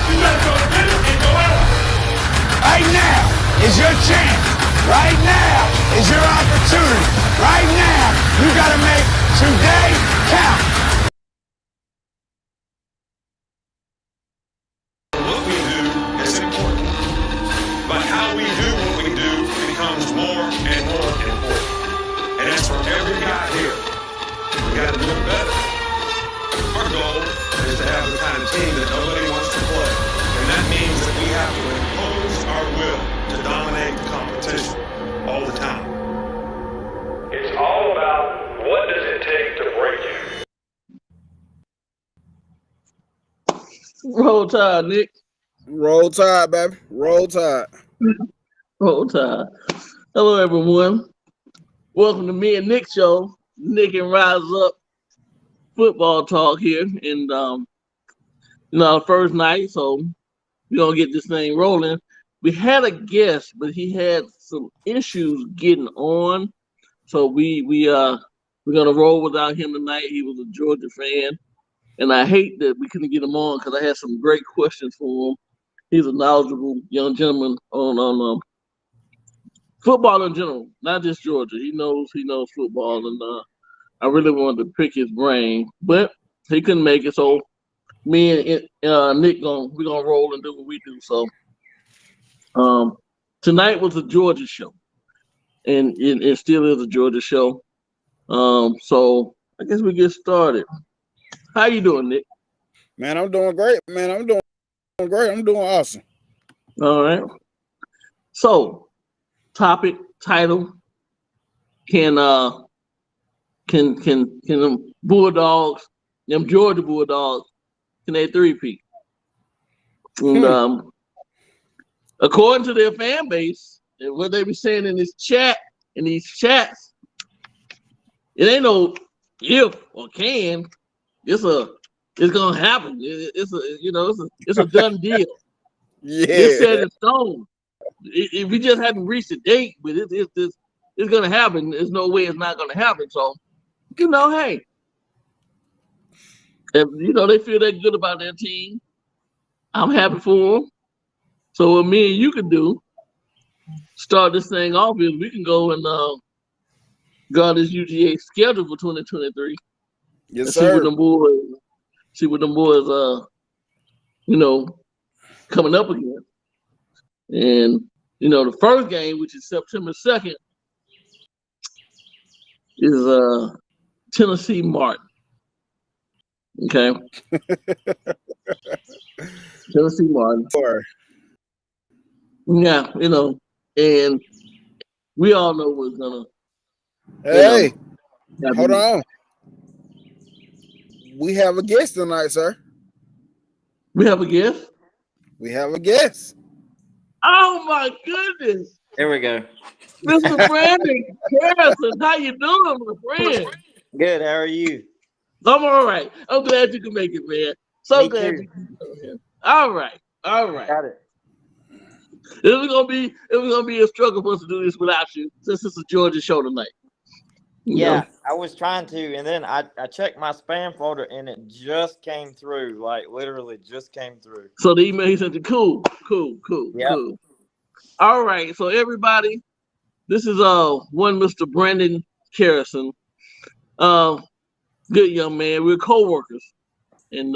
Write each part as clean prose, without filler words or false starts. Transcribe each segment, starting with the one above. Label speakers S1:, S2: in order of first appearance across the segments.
S1: You better go get it and go at it. Right now is your chance. Right now is your opportunity. Right now, you got to make today count.
S2: What we do is important, but how we do what we do becomes more and more important. And that's for every guy here. We got to do it better. Our goal is to have the kind of team that nobody wants to play. And that means that we have to impose our will to dominate the competition all the time. It's all about what does it take to break you.
S3: Roll Tide, Nick.
S4: Roll Tide, baby. Roll Tide.
S3: Roll Tide. Hello, everyone. Welcome to me and Nick show. Nick and Rise Up football talk here, and the first night, so we're gonna get this thing rolling. We had a guest, but he had some issues getting on, so we're gonna roll without him tonight. He was a Georgia fan, and I hate that we couldn't get him on because I had some great questions for him. He's a knowledgeable young gentleman on football in general, not just Georgia. He knows football, and I really wanted to pick his brain, but he couldn't make it. So me and Nick we're gonna roll and do what we do. So tonight was a Georgia show, and it still is a Georgia show. So I guess we get started. How you doing, Nick?
S4: Man, I'm doing great. Man, I'm doing great. I'm doing awesome.
S3: All right. So, topic, title. Can them Bulldogs, them Georgia Bulldogs, can they three-peat? And according to their fan base and what they be saying in this chat, in these chats, it ain't no if or can. It's gonna happen. It's a done deal.
S4: Yeah,
S3: It's set in stone. If we just haven't reached a date, but it's gonna happen. There's no way it's not gonna happen. So, hey, if they feel that good about their team, I'm happy for them. So what me and you can do, start this thing off, is we can go and go this UGA schedule for 2023.
S4: Yes,
S3: and
S4: sir.
S3: See what them boys coming up again. And the first game, which is September 2nd, is Tennessee Martin. Okay. Tennessee Martin.
S4: Sorry.
S3: Yeah, and we all know what's gonna.
S4: Hey, hold on. We have a guest tonight, sir.
S3: We have a guest.
S4: We have a guest.
S3: Oh my goodness,
S5: There we go.
S3: Mr. Brandon Harrison, how you doing, my friend?
S5: Good. How are you?
S3: I'm all right. I'm glad you can make it, man. So
S5: Me
S3: glad
S5: too.
S3: you can come here. All right.
S5: Got it.
S3: It was gonna be a struggle for us to do this without you, since it's a Georgia show tonight.
S5: Yeah, I was trying to, and then I checked my spam folder, and it just came through. Like literally, just came through.
S3: So the email he sent you, cool.
S5: Yep.
S3: Cool. All right. So everybody, this is one Mr. Brandon Harrison. Good young man. We're co-workers, and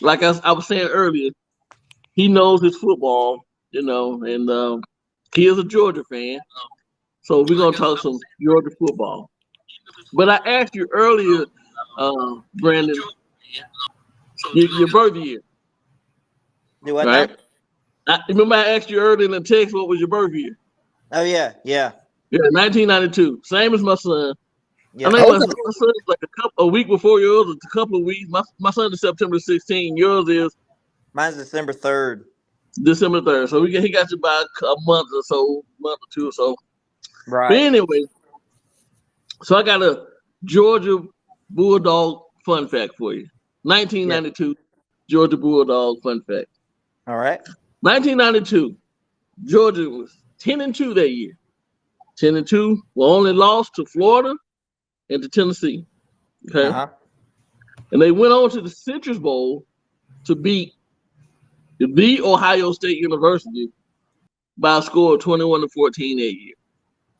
S3: like I was saying earlier, he knows his football, and he is a Georgia fan. So we're gonna talk some Georgia football. But I asked you earlier, Brandon, your birth year.
S5: Do what?
S3: Right?
S5: Now?
S3: Remember I asked you earlier in the text what was your birth year?
S5: Oh yeah.
S3: Yeah, 1992. Same as my son.
S5: Yeah.
S3: I think my son is like a week before yours. It's a couple of weeks. My son is September 16. Yours is
S5: Mine's December 3rd.
S3: December 3rd. So he got you by a month or two or so.
S5: Right.
S3: But anyway, so I got a Georgia Bulldog fun fact for you. 1992 Georgia Bulldog fun fact.
S5: All right.
S3: 1992, Georgia was 10-2 that year. 10-2. We only lost to Florida and to Tennessee. Okay.
S5: Uh-huh.
S3: And they went on to the Citrus Bowl to beat the Ohio State University by a score of 21-14 that year.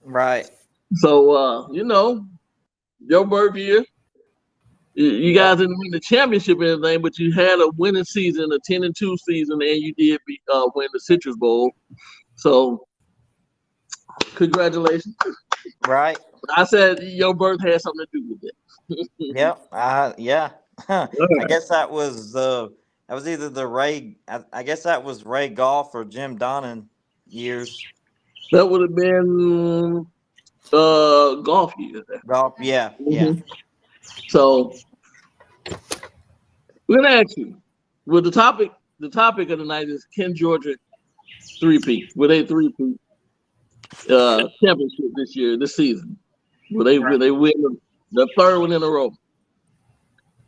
S5: Right.
S3: So your birth year. You guys didn't win the championship or anything, but you had a winning season, a 10-2 season, and you did win the Citrus Bowl. So, congratulations.
S5: Right.
S3: I said your birth had something to do with it.
S5: Yep. Yeah. I
S3: Right.
S5: guess that was either the Ray. I guess that was Ray Goff or Jim Donnan years.
S3: That would have been golf year.
S5: Goff. Yeah. Yeah.
S3: Mm-hmm. So, we're gonna ask you. Well, the topic of the night is, can Georgia three-peat? Will they three-peat championship this season? Will they win the third one in a row?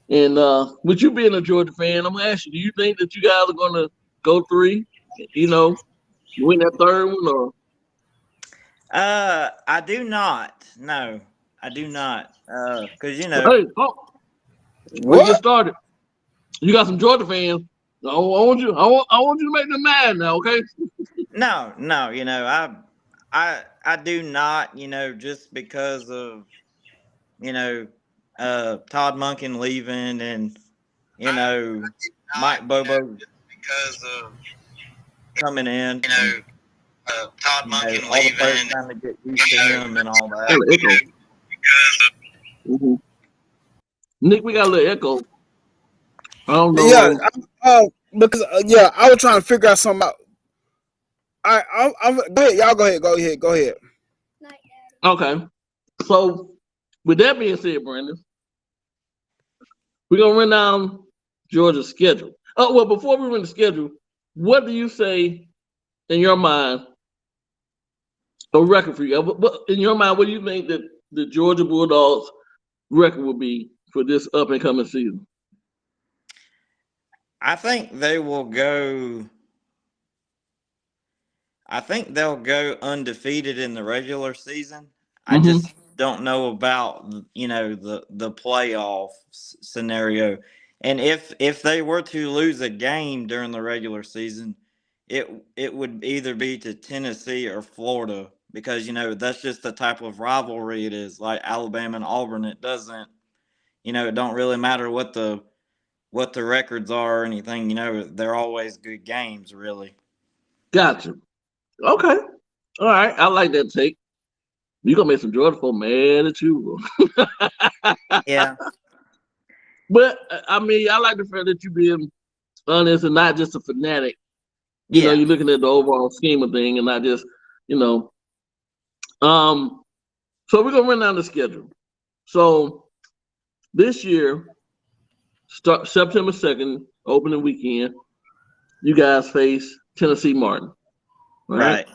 S3: And with you being a Georgia fan, I'm gonna ask you: do you think that you guys are gonna go three? Win that third one, or?
S5: I do not. No, I do not. Because
S3: Hey, we get started. You got some Georgia fans. I want you to make them mad now, okay?
S5: No. I do not. Just because of Todd Monken leaving and Mike Bobo
S6: because of
S5: coming in.
S6: Todd Monken
S5: all the players
S6: leaving.
S5: trying to get used to him and all that.
S3: Mm-hmm. Nick, we got a little echo. I don't know.
S4: Yeah, because I was trying to figure out something out. I'm go ahead, y'all. Go ahead.
S3: Okay. So, with that being said, Brandon, we're gonna run down Georgia's schedule. Oh well, before we run the schedule, what do you say in your mind? A record for you. But in your mind, what do you think that the Georgia Bulldogs record will be for this up and coming season?
S5: I think they will go. I think they'll go undefeated in the regular season. I just don't know about the playoff scenario. And if they were to lose a game during the regular season, it would either be to Tennessee or Florida, because that's just the type of rivalry it is, like Alabama and Auburn. It doesn't it don't really matter what the records are or anything. They're always good games, really.
S3: Gotcha. Okay. All right. I like that take. You gonna make some Georgia folk mad at you.
S5: Yeah.
S3: But I mean, I like the fact that you being honest and not just a fanatic. You're looking at the overall scheme of thing and not just, So we're gonna run down the schedule. So this year, start September 2nd, opening weekend, you guys face Tennessee Martin.
S5: Right.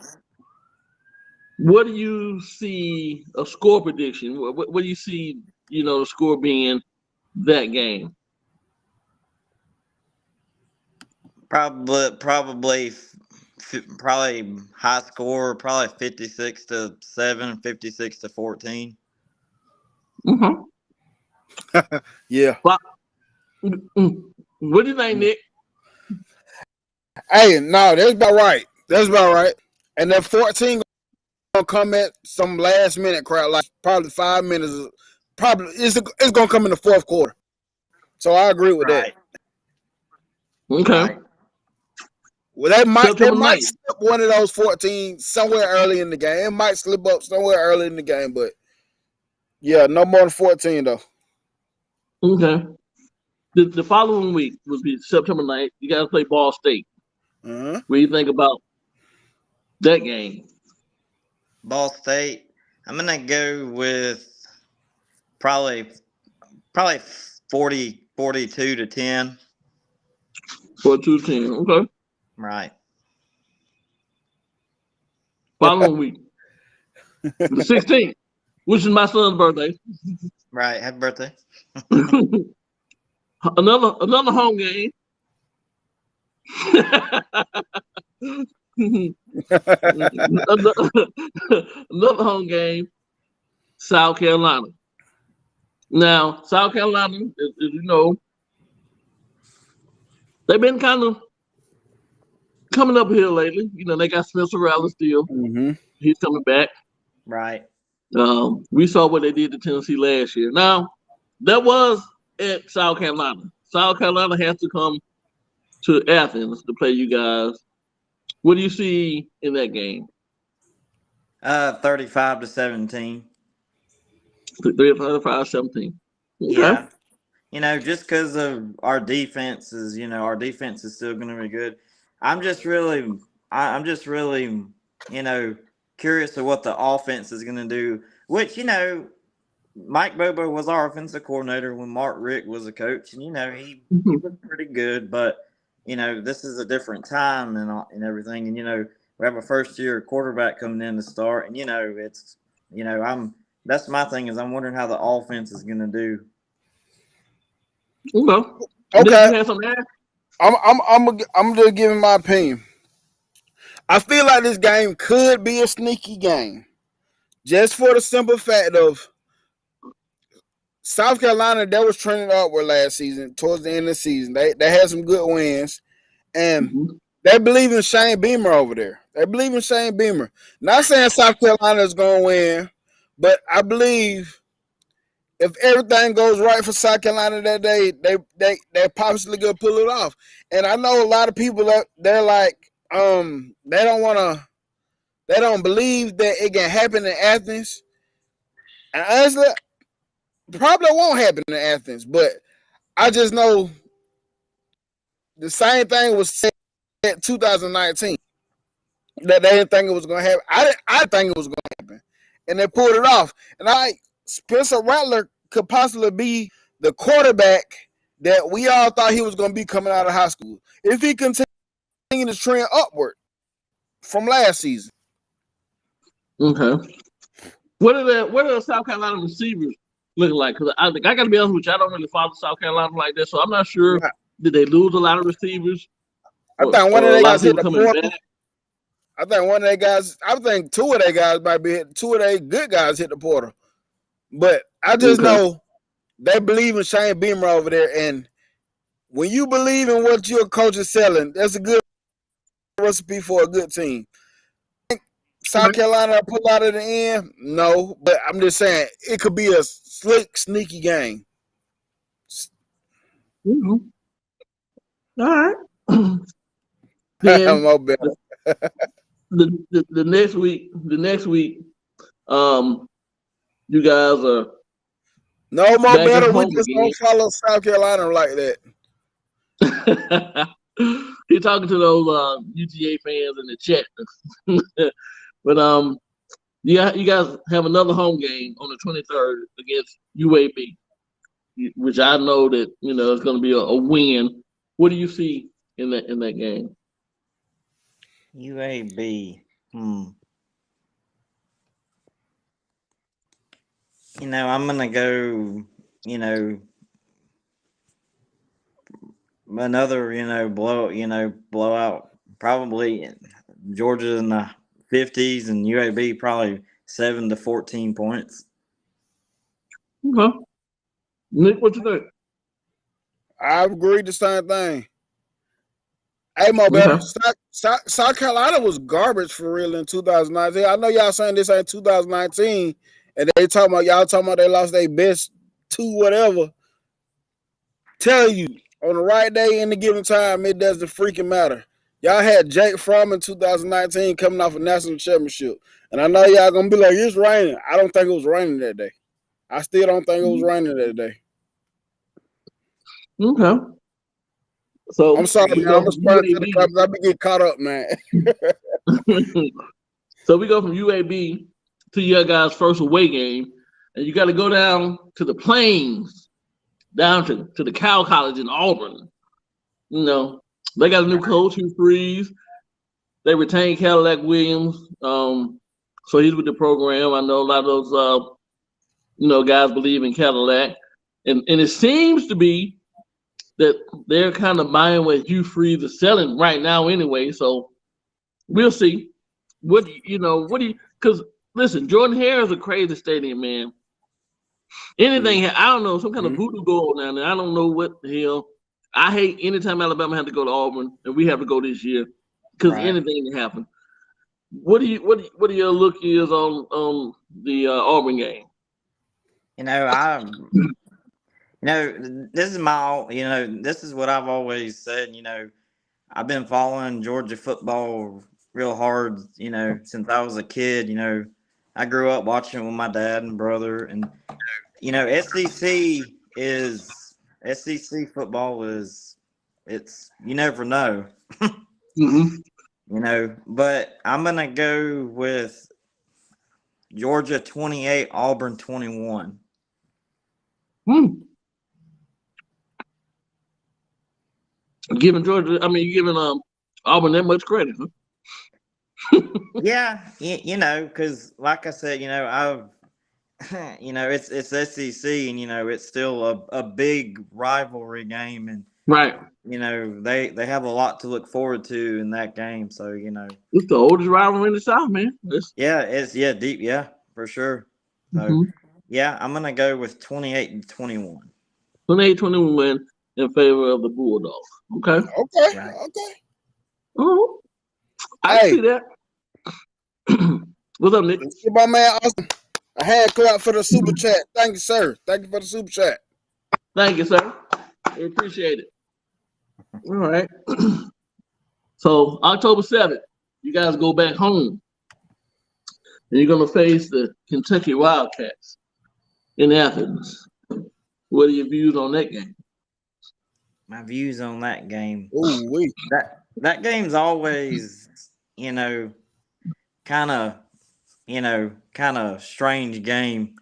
S3: What do you see a score prediction? What do you see, the score being that game?
S5: Probably high score, probably 56-7, 56-14.
S3: Mm-hmm.
S4: Yeah.
S3: What do you think, Nick?
S4: Hey, no, that's about right. And that 14 gonna come at some last minute crowd, like probably 5 minutes. Probably it's gonna come in the fourth quarter. So I agree with that.
S3: Okay.
S5: Right.
S4: Well, they might slip one of those 14 somewhere early in the game. It might slip up somewhere early in the game, but yeah, no more than 14 though.
S3: Okay. The following week will be September 9th. You guys play Ball State.
S4: Mm-hmm.
S3: What do you think about that game?
S5: Ball State. I'm gonna go with probably 42-10.
S3: 42-10. Okay.
S5: Right.
S3: Following week, the 16th, which is my son's birthday.
S5: Right. Happy birthday.
S3: Another home game. another home game. South Carolina. Now, South Carolina, as you know, they've been kind of coming up here lately. You know, they got Spencer Rattler still.
S4: Mm-hmm.
S3: He's coming back.
S5: Right.
S3: We saw what they did to Tennessee last year. Now, that was at South Carolina. South Carolina has to come to Athens to play you guys. What do you see in that game?
S5: 35-17.
S3: 35-17. Okay.
S5: Yeah. You know, just because of our defense is still going to be good. I'm just really, curious of what the offense is going to do. Which, Mike Bobo was our offensive coordinator when Mark Richt was a coach, and he was pretty good. But this is a different time and everything. And we have a first-year quarterback coming in to start, and that's my thing is I'm wondering how the offense is going to do.
S4: Okay. I'm just giving my opinion. I feel like this game could be a sneaky game, just for the simple fact of South Carolina. That was trending upward last season. Towards the end of the season, they had some good wins, and they believe in Shane Beamer over there. They believe in Shane Beamer. Not saying South Carolina is going to win, but I believe if everything goes right for South Carolina that day, they're possibly gonna pull it off. And I know a lot of people they're like, they don't believe that it can happen in Athens. And honestly, probably won't happen in Athens. But I just know the same thing was said in 2019 that they didn't think it was gonna happen. I didn't think it was gonna happen, and they pulled it off. And Spencer Rattler could possibly be the quarterback that we all thought he was going to be coming out of high school if he continues to trend upward from last season.
S3: Okay. What are the South Carolina receivers looking like? Because I got to be honest with you, I don't really follow South Carolina like that, so I'm not sure. Yeah. Did they lose a lot of receivers?
S4: I think one of their guys hit the portal. I think one of their guys. I think two of their guys might be hit. Two of their good guys hit the portal. But I just know they believe in Shane Beamer over there. And when you believe in what your coach is selling, that's a good recipe for a good team. South Carolina pull out at the end? No. But I'm just saying it could be a slick, sneaky game.
S3: Mm-hmm. All right. Then, the next week, you guys are
S4: no more better. We just don't follow South Carolina like
S3: that. You're talking to those UGA fans in the chat. But you guys have another home game on the 23rd against UAB, which I know that it's going to be a win. What do you see in that game?
S5: UAB. I'm gonna go, another, blowout. Probably Georgia in the 50s and UAB probably 7 to 14 points.
S3: Okay. Nick, what you think?
S4: I agreed the same thing. Hey, Mo, better. South Carolina was garbage for real in 2019. I know y'all saying this ain't 2019. And y'all talking about they lost their best two whatever. Tell you, on the right day in the given time, it doesn't freaking matter. Y'all had Jake Fromm in 2019 coming off a national championship. And I know y'all going to be like, it's raining. I don't think it was raining that day. I still don't think it was raining that day.
S3: Okay. So
S4: I'm sorry, man. I'm responding to the comments. I've been getting caught up, man.
S3: So we go from UAB to your guys' first away game, and you got to go down to the Plains, down to the Cal College in Auburn. They got a new coach, Hugh Freeze. They retained Cadillac Williams, so he's with the program. I know a lot of those, guys believe in Cadillac, and it seems to be that they're kind of buying what Hugh Freeze is selling right now anyway. So we'll see. What do you? Because listen, Jordan Hare is a crazy stadium, man. Anything, I don't know, some kind of voodoo going on down there. I don't know what the hell. I hate anytime Alabama have to go to Auburn, and we have to go this year. because anything can happen. What are your look is on the Auburn game?
S5: This is this is what I've always said. I've been following Georgia football real hard, since I was a kid. I grew up watching it with my dad and brother, and SEC football it's you never know. But I'm gonna go with Georgia 28, Auburn 21.
S3: Giving Georgia, you're giving Auburn that much credit, huh?
S5: Yeah, because like I said, I've, it's SEC, and it's still a big rivalry game, and
S3: right.
S5: They have a lot to look forward to in that game. So
S3: it's the oldest rivalry in the South, man.
S5: It's deep, for sure. So I'm gonna go with 28-21.
S3: 28-21 in favor of the Bulldogs. Okay.
S4: Okay.
S3: Oh, I see that. What's up, Nick?
S4: My man Austin. A hand clap for the super chat. Thank you, sir. Thank you for the super chat.
S3: Thank you, sir. We appreciate it. All right. So October 7th, you guys go back home. And you're gonna face the Kentucky Wildcats in Athens. What are your views on that game?
S5: My views on that game.
S4: Ooh,
S5: that game's always, kind of strange game.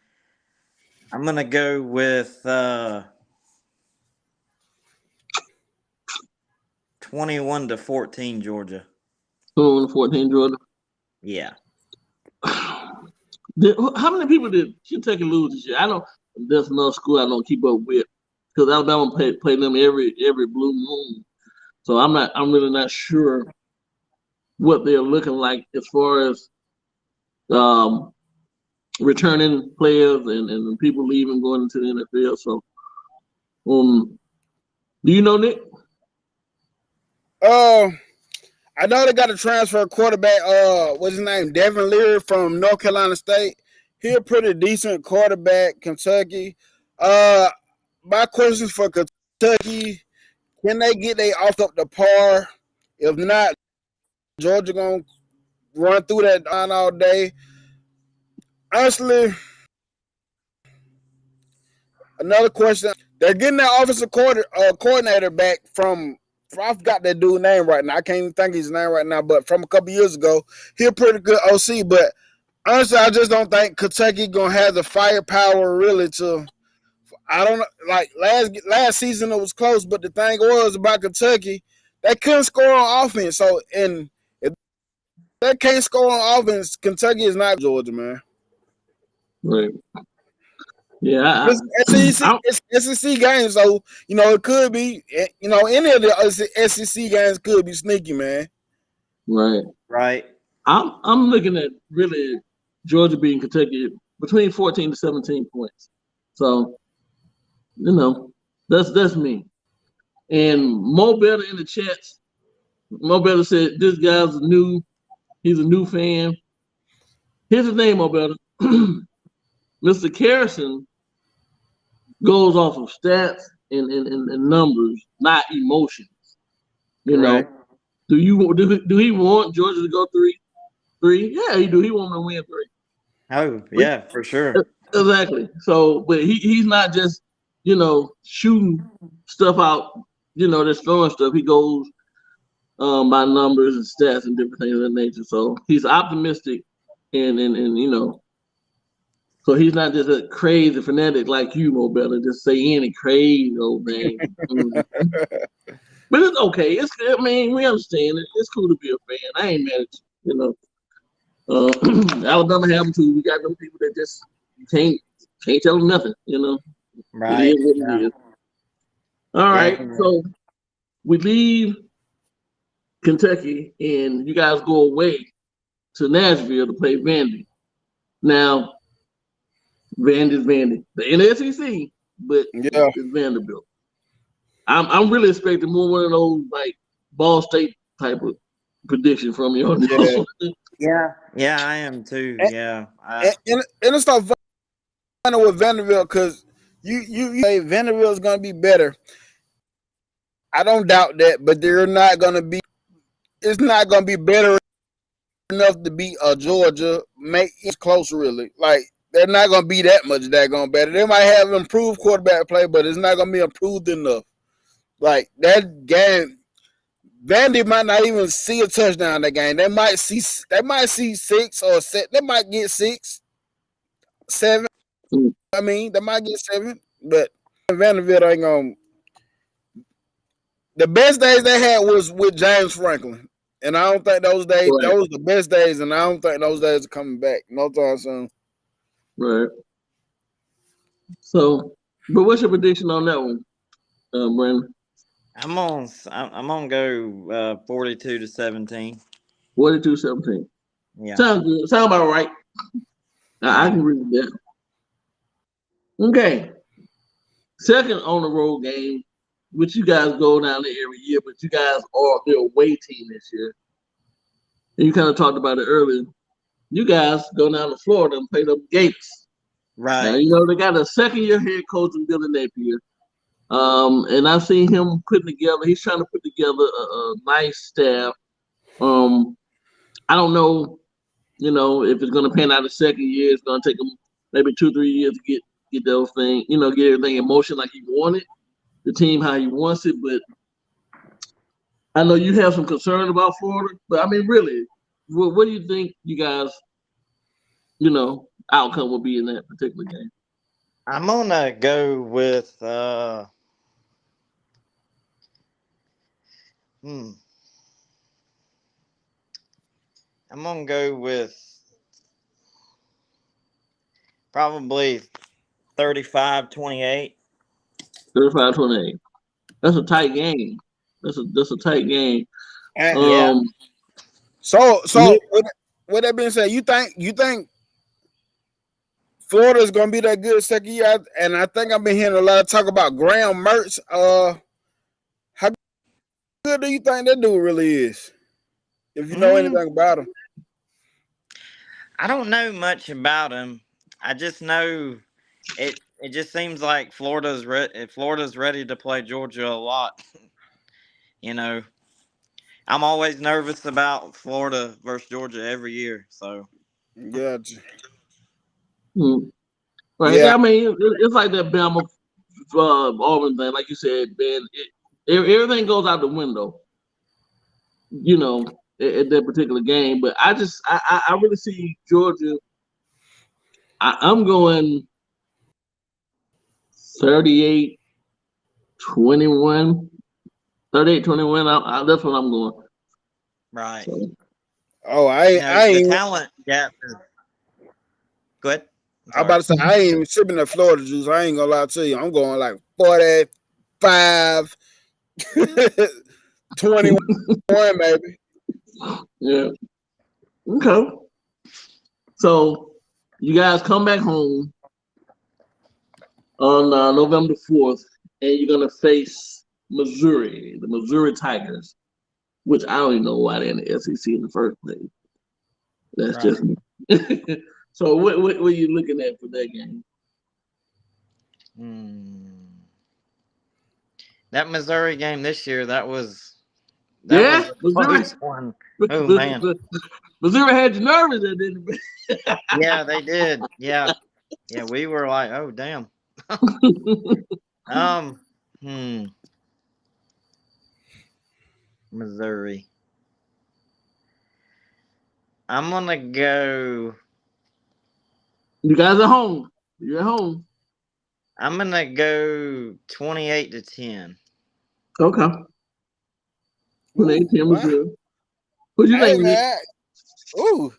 S5: I'm gonna go with 21-14 Georgia.
S3: 21-14 Georgia.
S5: Yeah.
S3: How many people did Kentucky lose this year? I know there's another school I don't keep up with because Alabama play them every blue moon. So I'm really not sure what they're looking like as far as returning players and people leaving going into the NFL. So, do you know, Nick?
S4: I know they got a transfer quarterback. What's his name? Devin Leary from North Carolina State. He's a pretty decent quarterback. Kentucky. My question for Kentucky: can they get their off up to par? If not, Georgia gonna run through that line all day. Honestly, another question: they're getting their offensive coordinator back from. I forgot that dude's name right now. I can't even think his name right now, but from a couple years ago, he's a pretty good OC. But honestly, I just don't think Kentucky gonna have the firepower really to. I don't know. Like last season, it was close, but the thing was about Kentucky, they couldn't score on offense. So, and if they can't score on offense, Kentucky is not Georgia, man.
S3: Right. Yeah,
S4: it's SEC games, so it could be. Any of the SEC games could be sneaky, man.
S3: Right. I'm looking at really Georgia beating Kentucky between 14 to 17 points. So, that's me. And Mo Better in the chats. Mo Better said this guy's he's a new fan. Here's his name, Mo Better. Mr. Carrison goes off of stats and numbers, not emotions.
S5: Right.
S3: Do he want Georgia to go 3-3? Yeah, he do. He want to win 3.
S5: Oh, yeah, for sure.
S3: Exactly. So, but he's not just shooting stuff out. Just throwing stuff. He goes by numbers and stats and different things of that nature. So he's optimistic and so he's not just a crazy fanatic like you, Mo Better, just say any crazy old thing. But it's okay. We understand it. It's cool to be a fan. I ain't mad at you. Alabama have them too. We got them people that just can't tell them nothing.
S5: Right.
S3: It is what it is. All right. So we leave Kentucky, and you guys go away to Nashville to play Vandy. Now. Vandy's Vandy. They're in the SEC, but it's Vanderbilt. I'm really expecting more one of those like Ball State type of prediction from you on
S4: Yeah.
S5: Yeah, I am too.
S4: And,
S5: Yeah,
S4: and it's not funny with Vanderbilt because you say Vanderbilt's gonna be better. I don't doubt that, but they're not gonna be. It's not gonna be better enough to beat Georgia. Make it close, really. Like they're not gonna be that much daggone better. They might have improved quarterback play, but it's not gonna be improved enough. Like that game, Vandy might not even see a touchdown in that game. They might see 6 or 7. They might get 6, 7. I mean, they might get 7, but Vanderbilt ain't gonna. The best days they had was with James Franklin, and I don't think those days,
S3: Right.
S4: those the best days, and I don't think those days are coming back no time soon.
S3: Right. So, but what's your prediction on that one, Brandon?
S5: I'm gonna go 42-17.
S3: 42-17.
S5: Yeah.
S3: Sounds good. Sound about right. I can agree with that. Okay. Second on the road game, which you guys go down there every year, but you guys are their away team this year. And you kind of talked about it earlier. You guys go down to Florida and play the Gators.
S5: Right.
S3: Now, you know, they got a second-year head coach in Billy Napier. And I've seen him putting together, he's trying to put together a nice staff. I don't know, you know, if it's going to pan out the second year. It's going to take him maybe 2-3 years to get those things, you know, get everything in motion like he wanted, the team how he wants it. But I know you have some concern about Florida. But I mean, really, what do you think you guys, you know, outcome will be in that particular game?
S5: I'm gonna go with I'm gonna go with probably 35-28.
S3: 35-28. That's a tight game. That's a tight game.
S5: Yeah.
S4: So
S3: Yeah.
S4: with that being said, you think Florida's gonna be that good second year? And I think I've been hearing a lot of talk about Graham Mertz. How good do you think that dude really is? If you know anything about him.
S5: I don't know much about him. I just know it just seems like Florida's ready to play Georgia a lot. You know, I'm always nervous about Florida versus Georgia every year. So
S4: Gotcha.
S3: Right.
S4: Yeah.
S3: I mean, it's like that Bama Auburn thing. Like you said, man, everything goes out the window, you know, at that particular game. But I really see Georgia. I'm going 38-21. 38-21. That's what I'm going.
S5: right.
S3: So,
S4: Oh,
S5: The talent gap is good.
S4: I'm about to say I ain't even sipping the Florida juice. I ain't gonna lie to you. I'm going like 45, 21, maybe.
S3: yeah. Okay. So you guys come back home on November 4th, and you're gonna face Missouri, the Missouri Tigers, which I don't even know why they're in the SEC in the first place. That's just me. So what are you looking at for that game?
S5: That Missouri game this year, that was
S3: Missouri.
S5: a close one. Oh man.
S3: Missouri had you nervous, didn't it?
S5: Yeah, they did. Yeah. Yeah, we were like, oh damn. Missouri. I'm gonna go.
S3: You guys are home. You're at home.
S5: I'm gonna go 28-10.
S3: Okay. 28-10 was good. What you think, Nick?
S4: Ooh.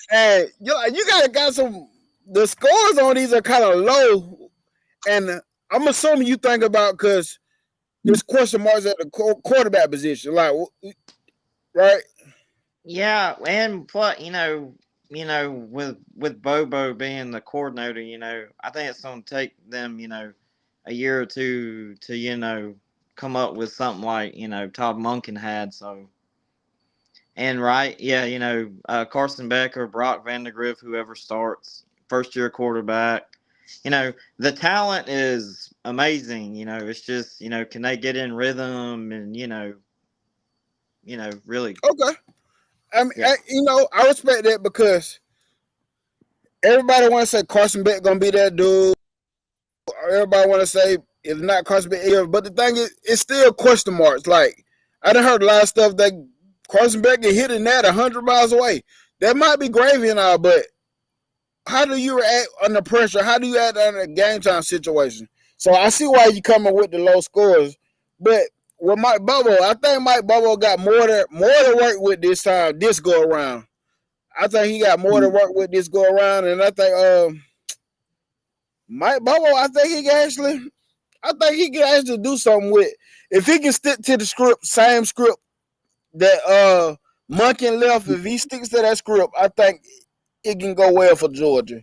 S4: Hey, you got some. The scores on these are kind of low, and I'm assuming you think about because there's question marks at the quarterback position, like right?
S5: Yeah, and plus, with Bobo being the coordinator, I think it's gonna take them, a year or two to, come up with something like, Todd Monken had. So And right, yeah, Carson Becker, Brock Vandegrift, whoever starts, first year quarterback. The talent is amazing. It's just, can they get in rhythm and, really,
S4: Okay. I mean,
S5: yeah.
S4: I respect that because everybody want to say Carson Beck gonna be that dude. Everybody want to say it's not Carson Beck, but the thing is, it's still question marks. Like I done heard a lot of stuff that Carson Beck get hit in that 100 miles away. That might be gravy and all, but how do you react under pressure? How do you act in a game time situation? So I see why you coming with the low scores, but with Mike Bobo, I think Mike Bobo got more to work with this time, this go around. I think he got more to work with this go around, and I think Mike Bobo, I think he can actually do something with if he can stick to the same script that Monken left. If he sticks to that script, I think it can go well for Georgia.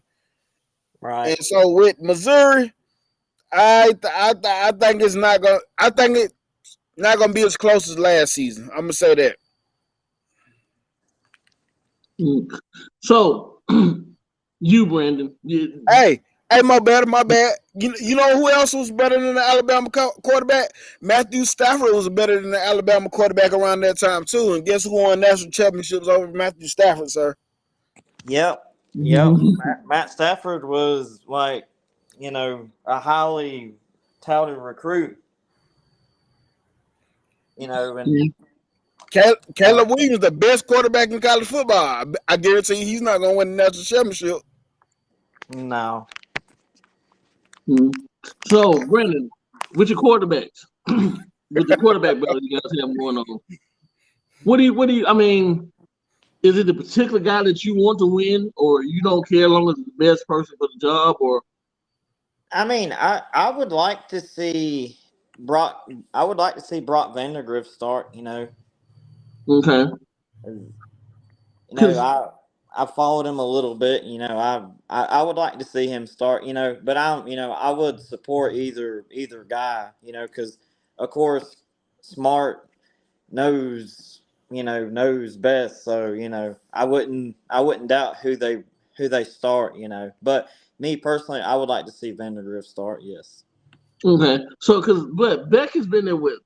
S5: Right.
S4: And so with Missouri, I think it's not gonna. I think it's not gonna be as close as last season. I'm gonna say that.
S3: So, you, Brandon.
S4: Hey, my bad. You know who else was better than the Alabama quarterback? Matthew Stafford was better than the Alabama quarterback around that time too. And guess who won national championships over Matthew Stafford, sir?
S5: Yep. Matt Stafford was like, a highly touted recruit. And
S4: Caleb Williams, the best quarterback in college football. I guarantee you he's not going to win the national championship.
S5: No.
S3: So, Brandon, with your quarterbacks, with your quarterback battle you guys have going on, what do you? I mean, is it the particular guy that you want to win, or you don't care as long as it's the best person for the job, or?
S5: I mean, I would like to see Brock. I would like to see Brock Vandegrift start.
S3: Okay.
S5: I followed him a little bit. I would like to see him start. But I would support either guy. Because of course, Smart knows best. So I wouldn't doubt who they start. But me personally, I would like to see Vandegrift start. Yes.
S3: Okay. So but Beck has been there with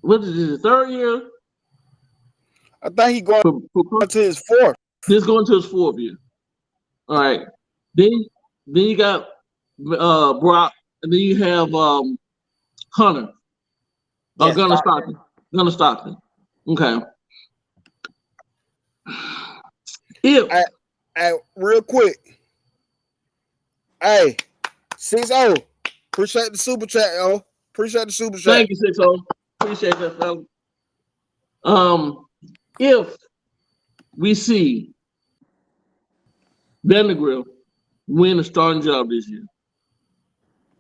S3: what is his third year?
S4: I think he's going to his fourth.
S3: He's going to his fourth year. All right. Then you got Brock, and then you have Hunter.
S5: Yes,
S3: Gunnar Stockton. Okay.
S4: Real quick. Hey, 6-0. Appreciate the super chat, yo. Appreciate the super chat.
S3: Thank you, 6-0. Appreciate that, fella. If we see Vandegrift win a starting job this year,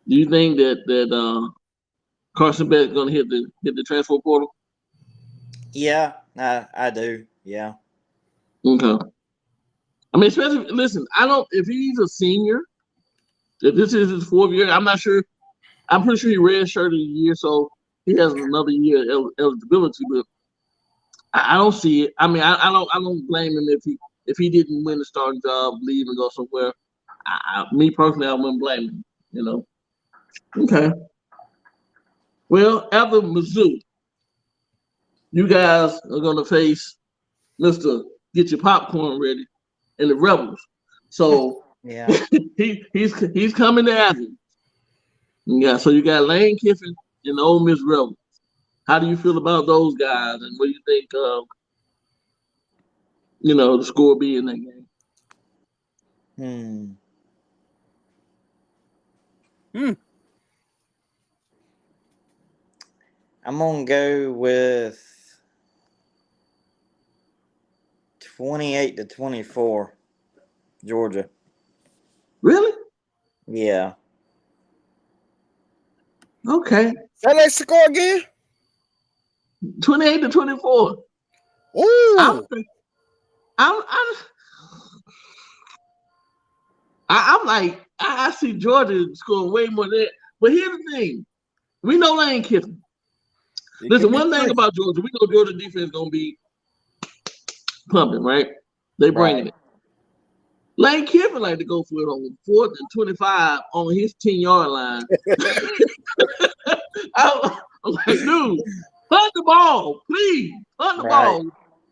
S3: do you think that Carson Beck is going to hit the transfer portal?
S5: Yeah, I do. Yeah.
S3: Okay. I mean, especially listen. If he's a senior, if this is his fourth year, I'm not sure. I'm pretty sure he redshirted a year, so he has another year eligibility. But I don't see it. I mean, I don't blame him if he didn't win the starting job, leave and go somewhere. Me personally, I wouldn't blame him. Okay. Well, after Mizzou, you guys are gonna face Mr. Get Your Popcorn Ready and the Rebels. So
S5: yeah,
S3: he's coming to Athens. Yeah. So you got Lane Kiffin and the Ole Miss Rebels. How do you feel about those guys, and what do you think the score be in that game?
S5: I'm gonna go with 28-24, Georgia.
S3: Really?
S5: Yeah.
S3: Okay.
S4: Say that score again.
S3: 28-24.
S4: Ooh.
S3: I'm like, I see Georgia scoring way more than that. But here's the thing. We know Lane Kiffin. Listen, one thing about Georgia, we know Georgia defense is going to be pumping, right? They bringing it. Lane Kiffin like to go for it on 4th and 25 on his 10-yard line. I'm like, dude, punt the ball, please. Punt the ball.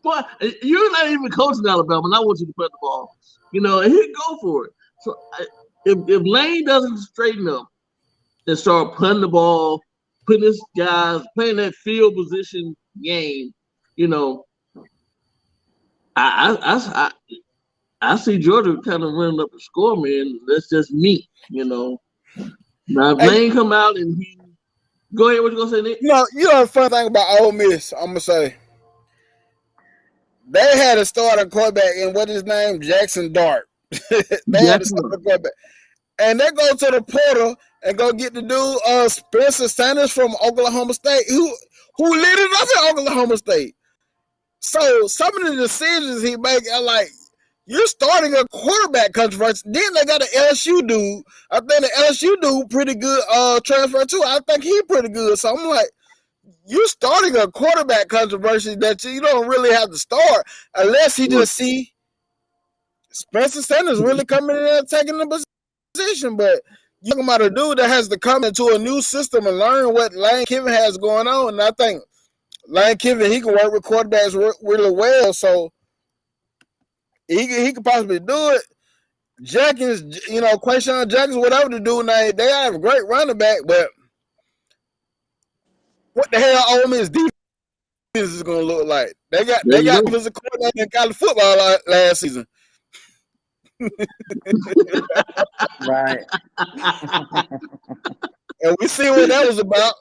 S3: But you're not even coaching Alabama, and I want you to punt the ball. You know, and he'd go for it. So if Lane doesn't straighten up and start punting the ball, putting his guys, playing that field position game, you know, I see Georgia kind of running up the score, man. That's just me, you know. Now, if Lane come out and he go ahead, what you gonna say, Nick?
S4: You know the fun thing about Ole Miss, I'm gonna say they had a starting quarterback in what his name, Jackson Dart. They had a starting quarterback, and they go to the portal and go get the dude Spencer Sanders from Oklahoma State, who lit it up in Oklahoma State. So some of the decisions he make are like, you're starting a quarterback controversy. Then they got an LSU dude. I think the LSU dude pretty good transfer too. I think he pretty good. So I'm like, you're starting a quarterback controversy that you don't really have to start unless he just see Spencer Sanders really coming in and taking the position. But you're talking about a dude that has to come into a new system and learn what Lane Kiffin has going on. And I think Lane Kiffin, he can work with quarterbacks really well. So he could possibly do it. Jenkins, you know, Quayshawn Jenkins, whatever the dude name, they have a great running back, but what the hell Ole Miss defense is going to look like? They got offensive coordinator in college football last season.
S5: Right.
S4: And we see what that was about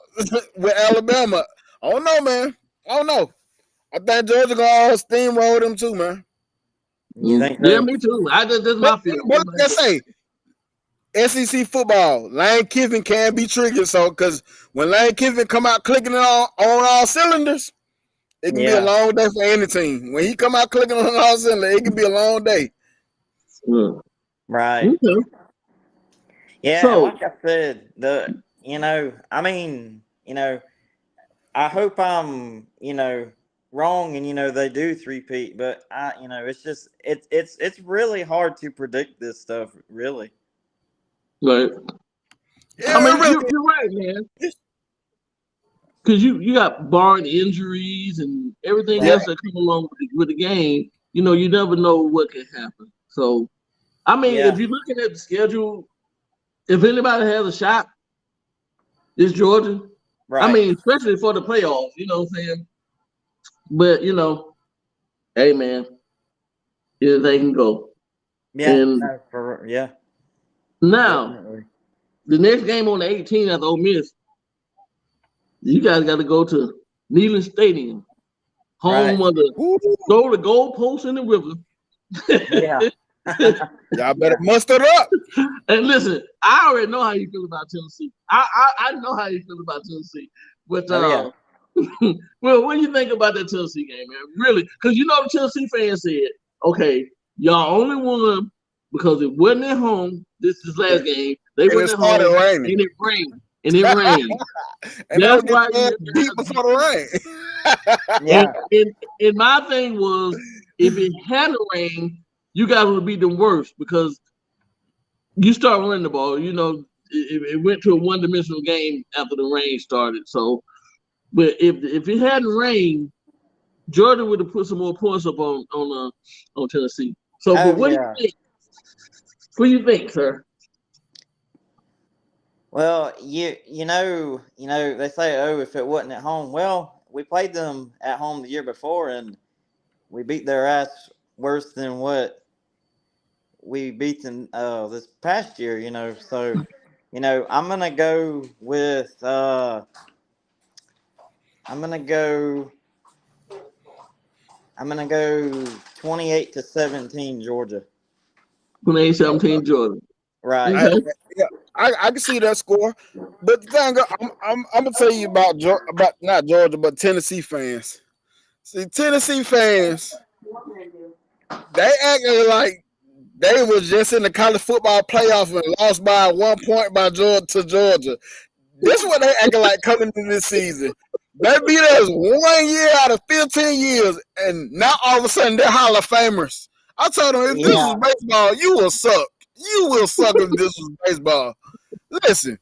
S4: with Alabama. I don't know, man. I don't know. I think Georgia going to steamroll them too, man.
S5: You think
S3: yeah, me too. That's my feeling.
S4: What did I say? SEC football, Lane Kiffin can be tricky. So, because when Lane Kiffin come out clicking on all cylinders, it can be a long day for any team. When he come out clicking on all cylinders, it can be a long day.
S5: Right.
S3: Okay.
S5: Yeah,
S3: So,
S5: like I said, I hope I'm, wrong and they do three-peat, but it's really hard to predict this stuff, really.
S3: Right.
S4: Yeah,
S3: I mean, you're right, man. Because you got barring injuries and everything else that come along with the game, you never know what can happen. So, I mean, if you're looking at the schedule, if anybody has a shot, it's Georgia.
S5: Right.
S3: I mean, especially for the playoffs, you know what I'm saying? But, hey, man, they can go.
S5: Yeah.
S3: And now,
S5: definitely.
S3: The next game on the 18th after Ole Miss, you guys got to go to Neyland Stadium, home of the throw the goalpost in the river.
S5: Yeah.
S4: Y'all better muster up.
S3: And listen, I already know how you feel about Tennessee. I know how you feel about Tennessee. But well, what do you think about that Tennessee game, man? Really? Because the Tennessee fans said, okay, y'all only won because it wasn't at home. This is last game. They went at home
S4: raining.
S3: and it rained. And it rained.
S4: And
S3: that's why
S4: deep before the rain.
S5: Yeah.
S3: And my thing was, if it hadn't rained, you guys would be the worst because you start running the ball. It went to a one-dimensional game after the rain started. So, but if it hadn't rained, Georgia would have put some more points up on Tennessee. So, but what do you think? What do you think, sir?
S5: Well, they say, if it wasn't at home. Well, we played them at home the year before, and we beat their ass worse than what we beat them this past year. So, I'm gonna go with I'm gonna go 28-17 Georgia.
S3: 28-17 Georgia.
S5: Right.
S3: Okay.
S4: I can see that score, but the thing I'm gonna tell you about not Georgia, but Tennessee fans. See, Tennessee fans, they acting like they was just in the college football playoff and lost by 1 point to Georgia. This is what they acting like coming into this season. They beat us 1 year out of 15 years, and now all of a sudden they're Hall of Famers. I told them, if this
S5: Yeah.
S4: was baseball, you will suck. You will suck if this was baseball. Listen,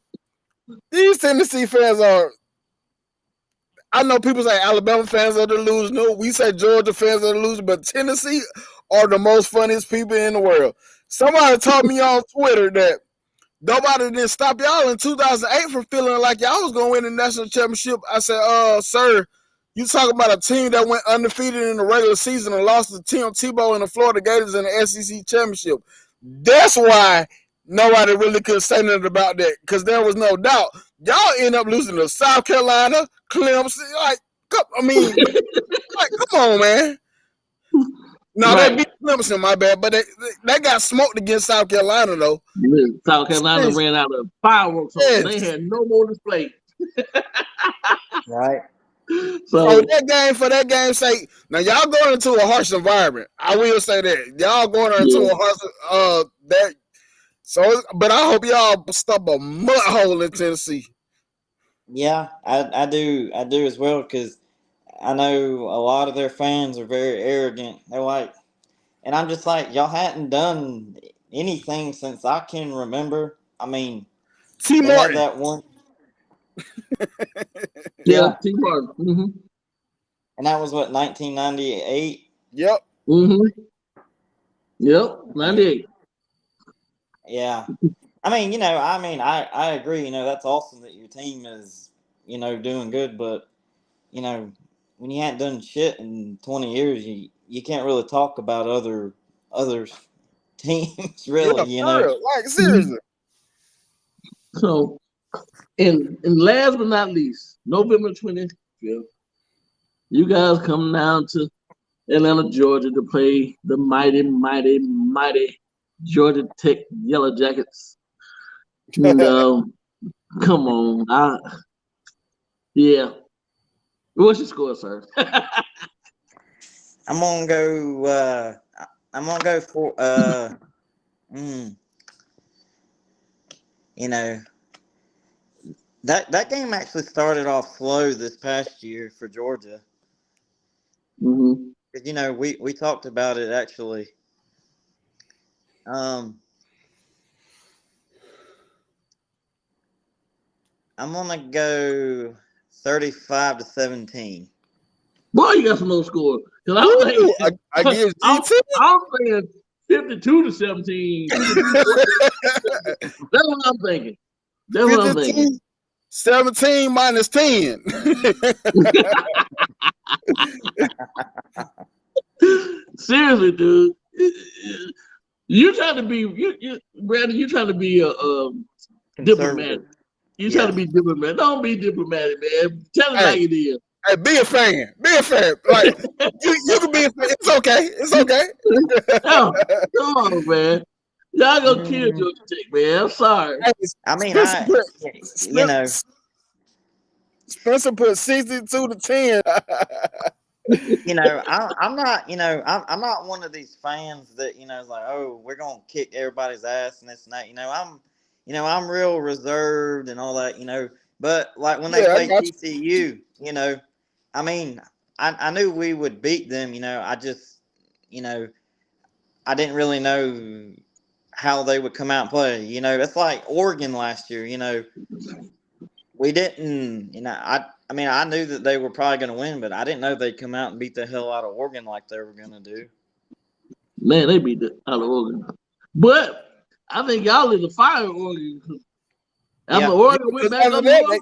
S4: these Tennessee fans are. I know people say Alabama fans are the losers. No, we say Georgia fans are the losers, but Tennessee are the most funniest people in the world. Somebody told me on Twitter that nobody didn't stop y'all in 2008 from feeling like y'all was going to win the national championship. I said, sir, you talking about a team that went undefeated in the regular season and lost to Tim Tebow and the Florida Gators in the SEC championship. That's why nobody really could say nothing about that, because there was no doubt. Y'all end up losing to South Carolina, Clemson. Like, come on, man. No,
S3: Right.
S4: they beat Clemson, my bad, but they got smoked against South Carolina, though.
S3: South Carolina ran out of fireworks on them. They had no more display.
S5: Right.
S3: So
S4: for that game's sake, now y'all going into a harsh environment. I will say that. Y'all going into a harsh that. So, but I hope y'all stop a mud hole in Tennessee.
S5: Yeah, I do as well, because I know a lot of their fans are very arrogant. They're like, and I'm just like, y'all hadn't done anything since I can remember. I mean,
S4: T.
S5: they had
S4: Martin.
S5: that one.
S3: yeah, T. Martin. Mm-hmm.
S5: And that was what, 1998?
S4: Yep.
S3: Mm-hmm. Yep, 98.
S5: Yeah. I mean, I agree, that's awesome that your team is, doing good, but, when you hadn't done shit in 20 years, you can't really talk about other teams, really,
S4: For real. Like, seriously.
S3: So, and last but not least, November 25th, you guys come down to Atlanta, Georgia to play the mighty, mighty, mighty Georgia Tech Yellow Jackets. And, come on. Yeah. What's your score, sir?
S5: I'm gonna go for that game actually started off slow this past year for Georgia.
S3: Mm-hmm.
S5: We talked about it actually. I'm gonna go 35-17.
S3: Boy, you got some low score. Because I was thinking,
S4: I give
S3: I
S4: GT.
S3: was thinking 52-17. That's what I'm thinking.
S4: 17 minus 10.
S3: Seriously, dude. You trying to be Brandon, you trying to be a diplomatic. You trying to be diplomatic. Don't be diplomatic, man. Tell it like it is.
S4: Hey, be a fan. Like, you can be a fan. It's okay.
S3: Oh, come on, man. Y'all gonna kill Georgia Tech, man. I'm sorry.
S5: I mean,
S4: Spencer put 62-10.
S5: I'm not one of these fans that is like, oh, we're gonna kick everybody's ass and this and that. I'm real reserved and all that. But like when they played TCU, I mean, I knew we would beat them. I just, I didn't really know how they would come out and play. It's like Oregon last year. We didn't. I mean, I knew that they were probably going to win, but I didn't know they'd come out and beat the hell out of Oregon like they were going to do.
S3: Man, they beat the out of Oregon. But I think y'all lit the fire in Oregon. After Oregon went back up north,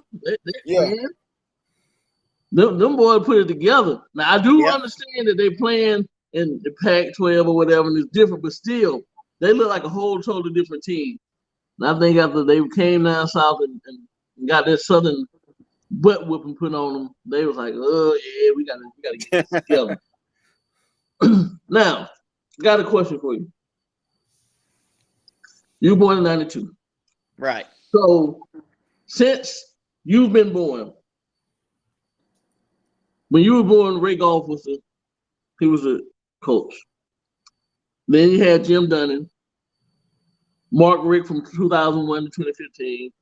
S3: them boys put it together. Now, I do understand that they playing in the Pac-12 or whatever, and it's different, but still, they look like a whole totally different team. And I think after they came down south and got that southern butt whooping put on them, they was like, oh yeah, we gotta get this together. Now, got a question for you. You were born in 92.
S5: Right.
S3: So since you've been born, when you were born, Ray Goff was a coach. Then you had Jim Dunning, Mark Richt from 2001 to 2015,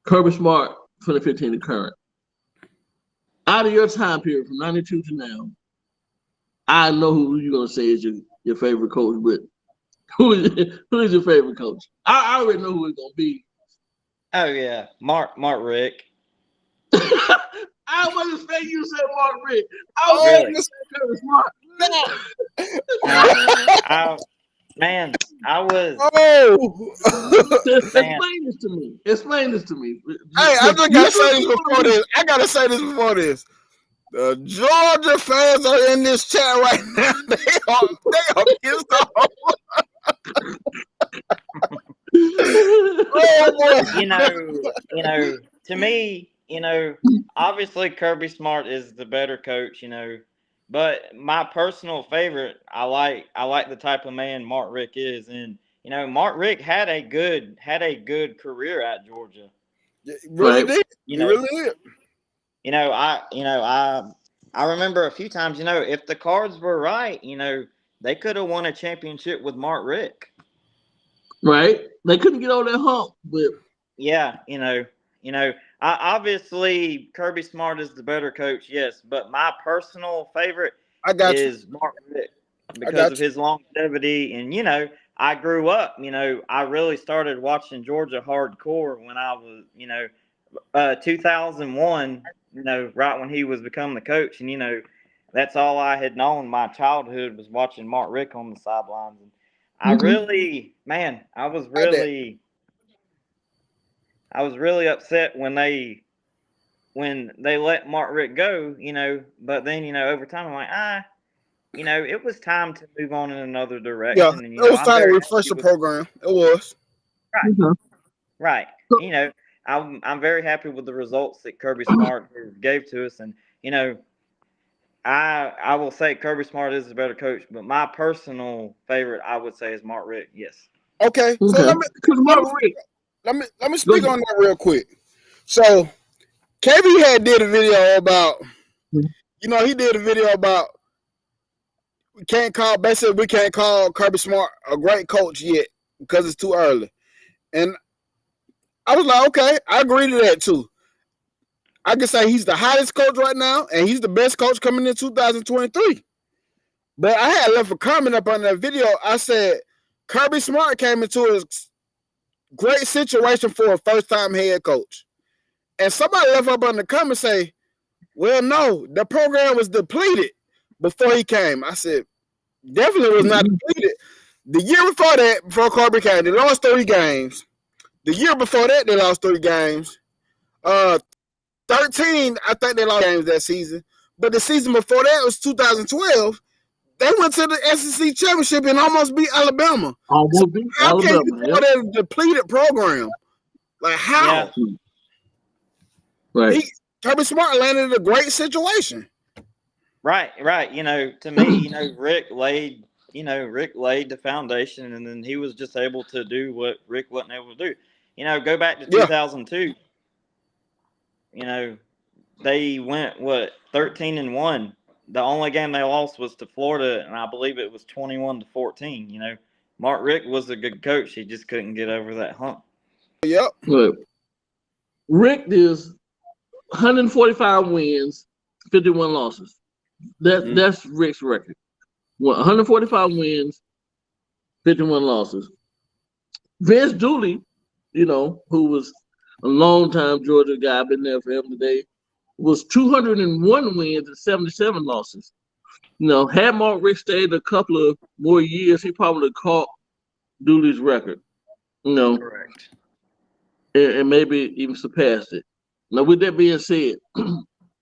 S3: Kirby Smart 2015 to current. Out of your time period from 92 to now, I know who you're gonna say is your favorite coach, but who is your favorite coach? I already know who it's gonna be.
S5: Oh yeah, Mark Rick.
S3: I wasn't expecting you to say Mark Rick. I was
S5: Really?
S3: Kirby Smart.
S5: Man, I was.
S4: Oh.
S3: Explain this to me. Explain this to me.
S4: Hey, I just gotta say this before this. I gotta say this before this. The Georgia fans are in this chat right now. They are pissed off. Oh boy.
S5: You know, to me, obviously Kirby Smart is the better coach, but my personal favorite, I like the type of man Mark Rick is, and Mark Rick had a good career at Georgia.
S4: Really did. He really did.
S5: I remember a few times, if the cards were right, they could have won a championship with Mark Rick.
S3: Right? They couldn't get over that hump, but
S5: yeah, obviously Kirby Smart is the better coach, yes, but my personal favorite is Mark Rick because of his longevity, and I grew up, I really started watching Georgia hardcore when I was, 2001, right when he was becoming the coach, and that's all I had known my childhood was watching Mark Rick on the sidelines. And I really, man, I was really upset when they let Mark Rick go, but then, over time I'm like, it was time to move on in another direction.
S4: Yeah,
S5: and,
S4: it was time to refresh the program. It was.
S5: Right. I'm very happy with the results that Kirby Smart gave to us, and I will say Kirby Smart is a better coach, but my personal favorite I would say is Mark Rick. Yes.
S4: Okay. So let me speak on that real quick. So KB did a video about, he did a video about we can't call Kirby Smart a great coach yet because it's too early. And I was like, okay, I agree to that too. I can say he's the hottest coach right now, and he's the best coach coming in 2023. But I had left a comment up on that video. I said Kirby Smart came into a great situation for a first-time head coach. And somebody left up on the comment say, well, no, the program was depleted before he came. I said, definitely was not depleted. The year before that, before Kirby came, they lost 30 games. The year before that, they lost 30 games. 13, I think they lost games that season. But the season before that was 2012. They went to the SEC championship and almost beat Alabama.
S3: Almost beat
S4: Alabama. How can you call that a depleted program? Like, how?
S3: Yeah. Right.
S4: Kirby Smart landed in a great situation.
S5: Right. To me, Rick laid the foundation, and then he was just able to do what Rick wasn't able to do. Go back to 2002. They went 13-1. The only game they lost was to Florida, and I believe it was 21-14. Mark Rick was a good coach. He just couldn't get over that hump.
S4: Yep.
S3: Look, Rick is 145 wins, 51 losses. That's Rick's record. 145 wins, 51 losses. Vince Dooley, who was a long-time Georgia guy, been there for him today, was 201 wins and 77 losses. Had Mark Rick stayed a couple of more years, he probably caught Dooley's record.
S5: Correct.
S3: And maybe even surpassed it. Now, with that being said,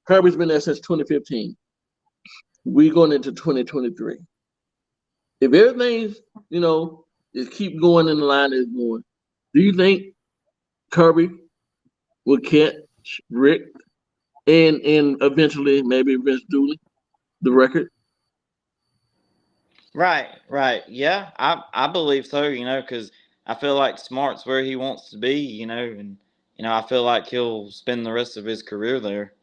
S3: Kirby's been there since 2015. We're going into 2023. If everything's, is keep going in the line it's going, do you think Kirby will catch Rick and eventually maybe Vince Dooley the record?
S5: Right. Yeah, I believe so, because I feel like Smart's where he wants to be, and I feel like he'll spend the rest of his career there.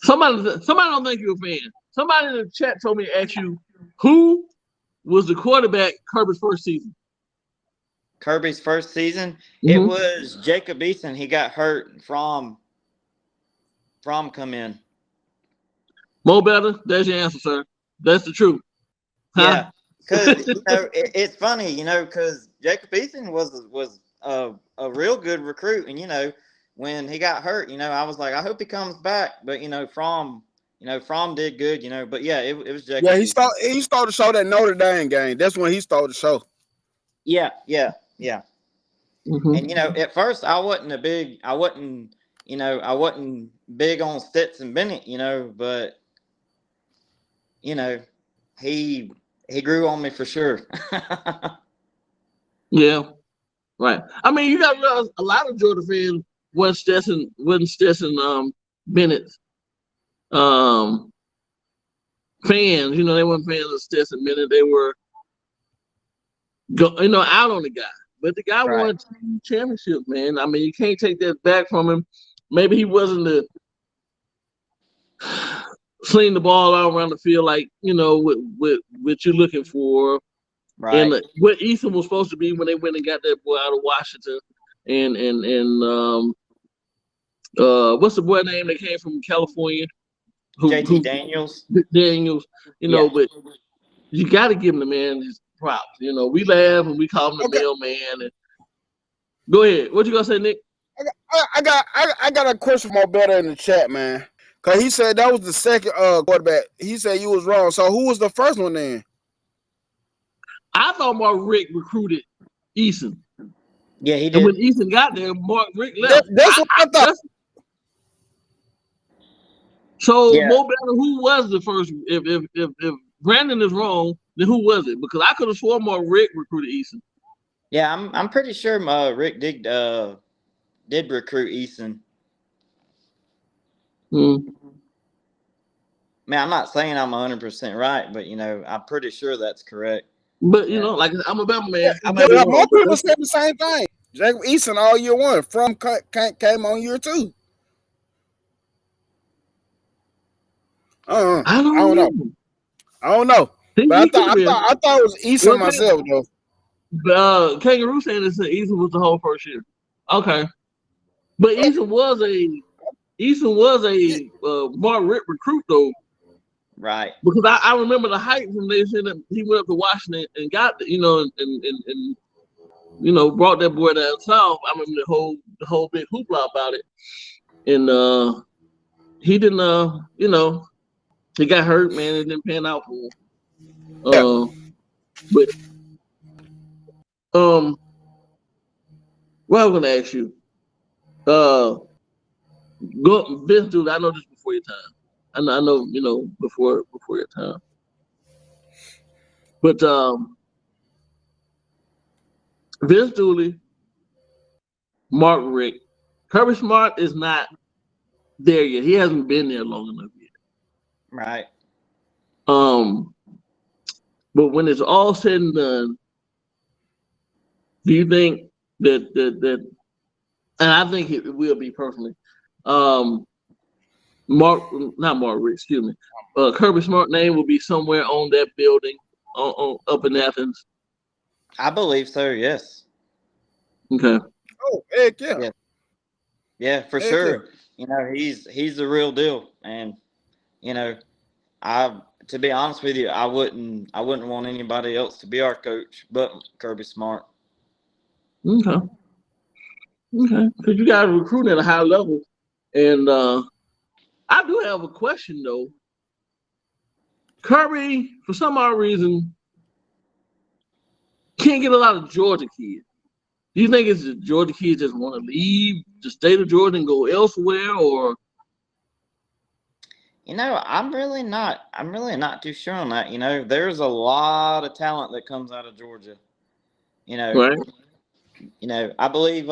S3: Somebody don't think you're a fan. Somebody in the chat told me to ask you who was the quarterback Kirby's first season.
S5: Kirby's first season? It was Jacob Eason. He got hurt from Fromm come in.
S3: Mo better. That's your answer, sir. That's the truth. Huh?
S5: Yeah, because it's funny, because Jacob Eason was a real good recruit, and when he got hurt, I was like, I hope he comes back, but Fromm did good, but yeah, it was Jacob.
S4: Yeah,
S5: Eason.
S4: he started to show that Notre Dame game. That's when he started to show.
S5: Yeah.
S3: Mm-hmm.
S5: And at first I wasn't big on Stetson Bennett, but he grew on me for sure.
S3: Yeah, right. I mean, you got to realize a lot of Georgia fans wasn't Stetson Bennett fans. They weren't fans of Stetson Bennett. They were out on the guy. But the guy
S5: Right.
S3: won 2 championships, man. I mean, you can't take that back from him. Maybe he wasn't the sling the ball all around the field like what you're looking for.
S5: Right.
S3: And what Eason was supposed to be when they went and got that boy out of Washington, and what's the boy name that came from California?
S5: JT Daniels.
S3: Daniels, but you got to give him the man his props. We laugh and we call him the mailman. And go ahead. What you gonna say, Nick?
S4: I got a question more better in the chat, man. Cause he said that was the second quarterback. He said you was wrong. So who was the first one then?
S3: I thought Mark Richt recruited Eason.
S5: Yeah, he did.
S3: And when Eason got there, Mark Richt left.
S4: That's what I thought.
S3: So,
S5: Yeah.
S3: Mo better, who was the first? If Brandon is wrong, then who was it? Because I could have sworn Mark Richt recruited Eason.
S5: Yeah, I'm pretty sure Rick did recruit Eason. Man, I'm not saying I'm 100% right, but I'm pretty sure that's correct.
S3: But like I'm a Bama man.
S4: Most people said the same thing. Jacob Eason all year 1. Fromm came on year 2. I don't know. But I thought it was Eason myself though.
S3: Kangaroo saying that Eason was the whole first year. Okay, but Eason was a Mark Richt recruit though.
S5: Right.
S3: Because I remember the hype when they said that he went up to Washington and got and brought that boy down south. I remember the whole big hoopla about it, and he didn't he got hurt, man. It didn't pan out for him. But what I was gonna ask you, Vince, dude, I know this before your time. I know, before your time. But Vince Dooley, Mark Richt, Kirby Smart is not there yet. He hasn't been there long enough yet.
S5: Right.
S3: But when it's all said and done, do you think that and I think it will be personally, Kirby Smart name will be somewhere on that building up in Athens?
S5: I believe so, yes.
S3: Okay.
S4: Oh, heck yeah.
S5: Yeah, for sure. He's the real deal. And, to be honest with you, I wouldn't want anybody else to be our coach but Kirby Smart.
S3: Okay. Because you got to recruit at a high level. And I do have a question, though. Kirby, for some odd reason, can't get a lot of Georgia kids. Do you think it's the Georgia kids just want to leave the state of Georgia and go elsewhere, or?
S5: I'm really not too sure on that. There's a lot of talent that comes out of Georgia.
S3: Right.
S5: I believe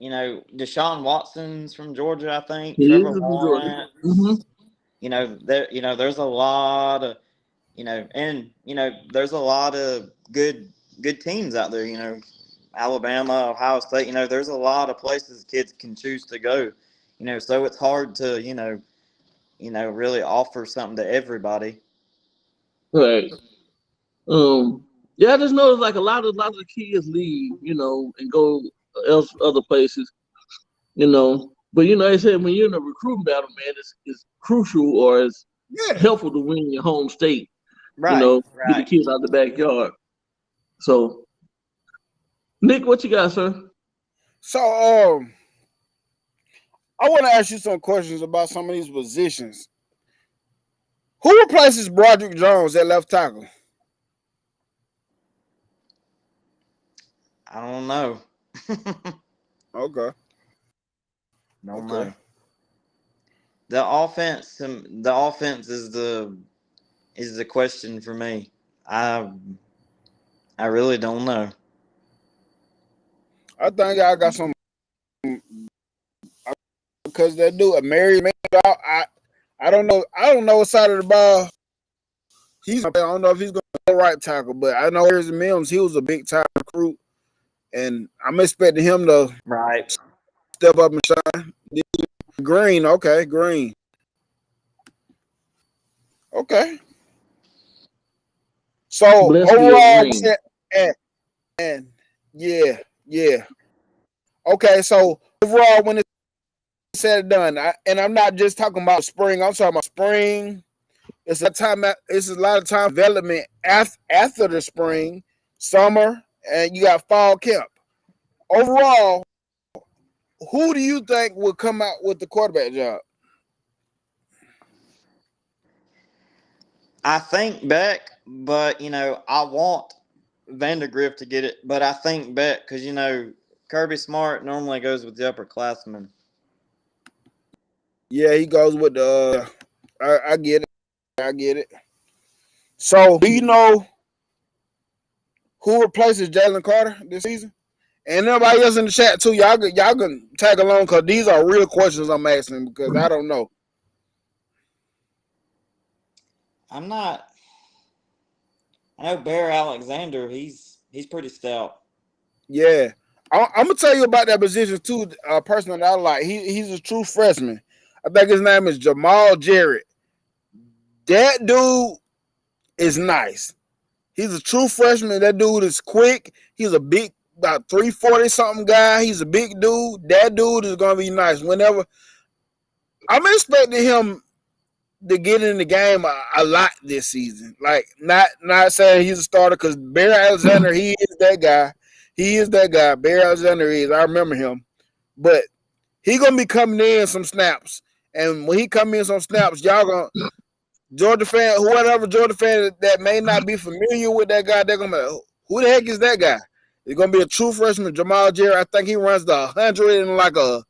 S5: Deshaun Watson's from Georgia, I think.
S3: He
S5: Trevor
S3: is from
S5: Lawrence.
S3: Georgia.
S5: There's a lot of there's a lot of good teams out there, Alabama, Ohio State, there's a lot of places kids can choose to go. So it's hard to, really offer something to everybody.
S3: Right. Yeah, I just noticed like a lot of the kids leave, and go other places, But they said when you're in a recruiting battle, man, it's crucial or it's helpful to win your home state.
S5: Right.
S3: Get the kids out the backyard. So, Nick, what you got, sir?
S4: So, I want to ask you some questions about some of these positions. Who replaces Broderick Jones at left tackle?
S5: I don't know.
S4: Okay.
S5: Don't know. The offense is the question for me. I really don't know.
S4: I think I got some because that dude, a married man. I don't know. I don't know what side of the ball I don't know if he's going to go right tackle, but I know Harrison Mims. He was a big time recruit, and I'm expecting him to step up and shine. Green, okay, Green. Okay. So overall, and yeah. Okay, so overall, when it's said and done, and I'm not just talking about spring. I'm talking about spring. It's a lot of time development after the spring, summer, and you got fall camp. Overall, who do you think will come out with the quarterback job?
S5: I think Beck, but I want Vandergrift to get it, but I think Beck because Kirby Smart normally goes with the upperclassmen.
S4: Yeah, he goes with the. I get it. I get it. So, do you know who replaces Jalen Carter this season? And everybody else in the chat too, y'all can tag along because these are real questions I'm asking because I don't know.
S5: I'm not. I know Bear Alexander. He's pretty stout.
S4: Yeah, I'm gonna tell you about that position too. A person that I like. He's a true freshman. I think his name is Jamal Jarrett. That dude is nice. He's a true freshman. That dude is quick. He's a big, about 340 something guy. He's a big dude. That dude is gonna be nice. Whenever I'm expecting him to get in the game a lot this season. Like not saying he's a starter because Bear Alexander, he is that guy. He is that guy. Bear Alexander is. I remember him, but he gonna be coming in some snaps. And when he come in some snaps, y'all gonna Georgia fan, whatever Georgia fan that may not be familiar with that guy, they're gonna be like, who the heck is that guy? It's gonna be a true freshman, Jamal Jarrett. I think he runs the 100 in like a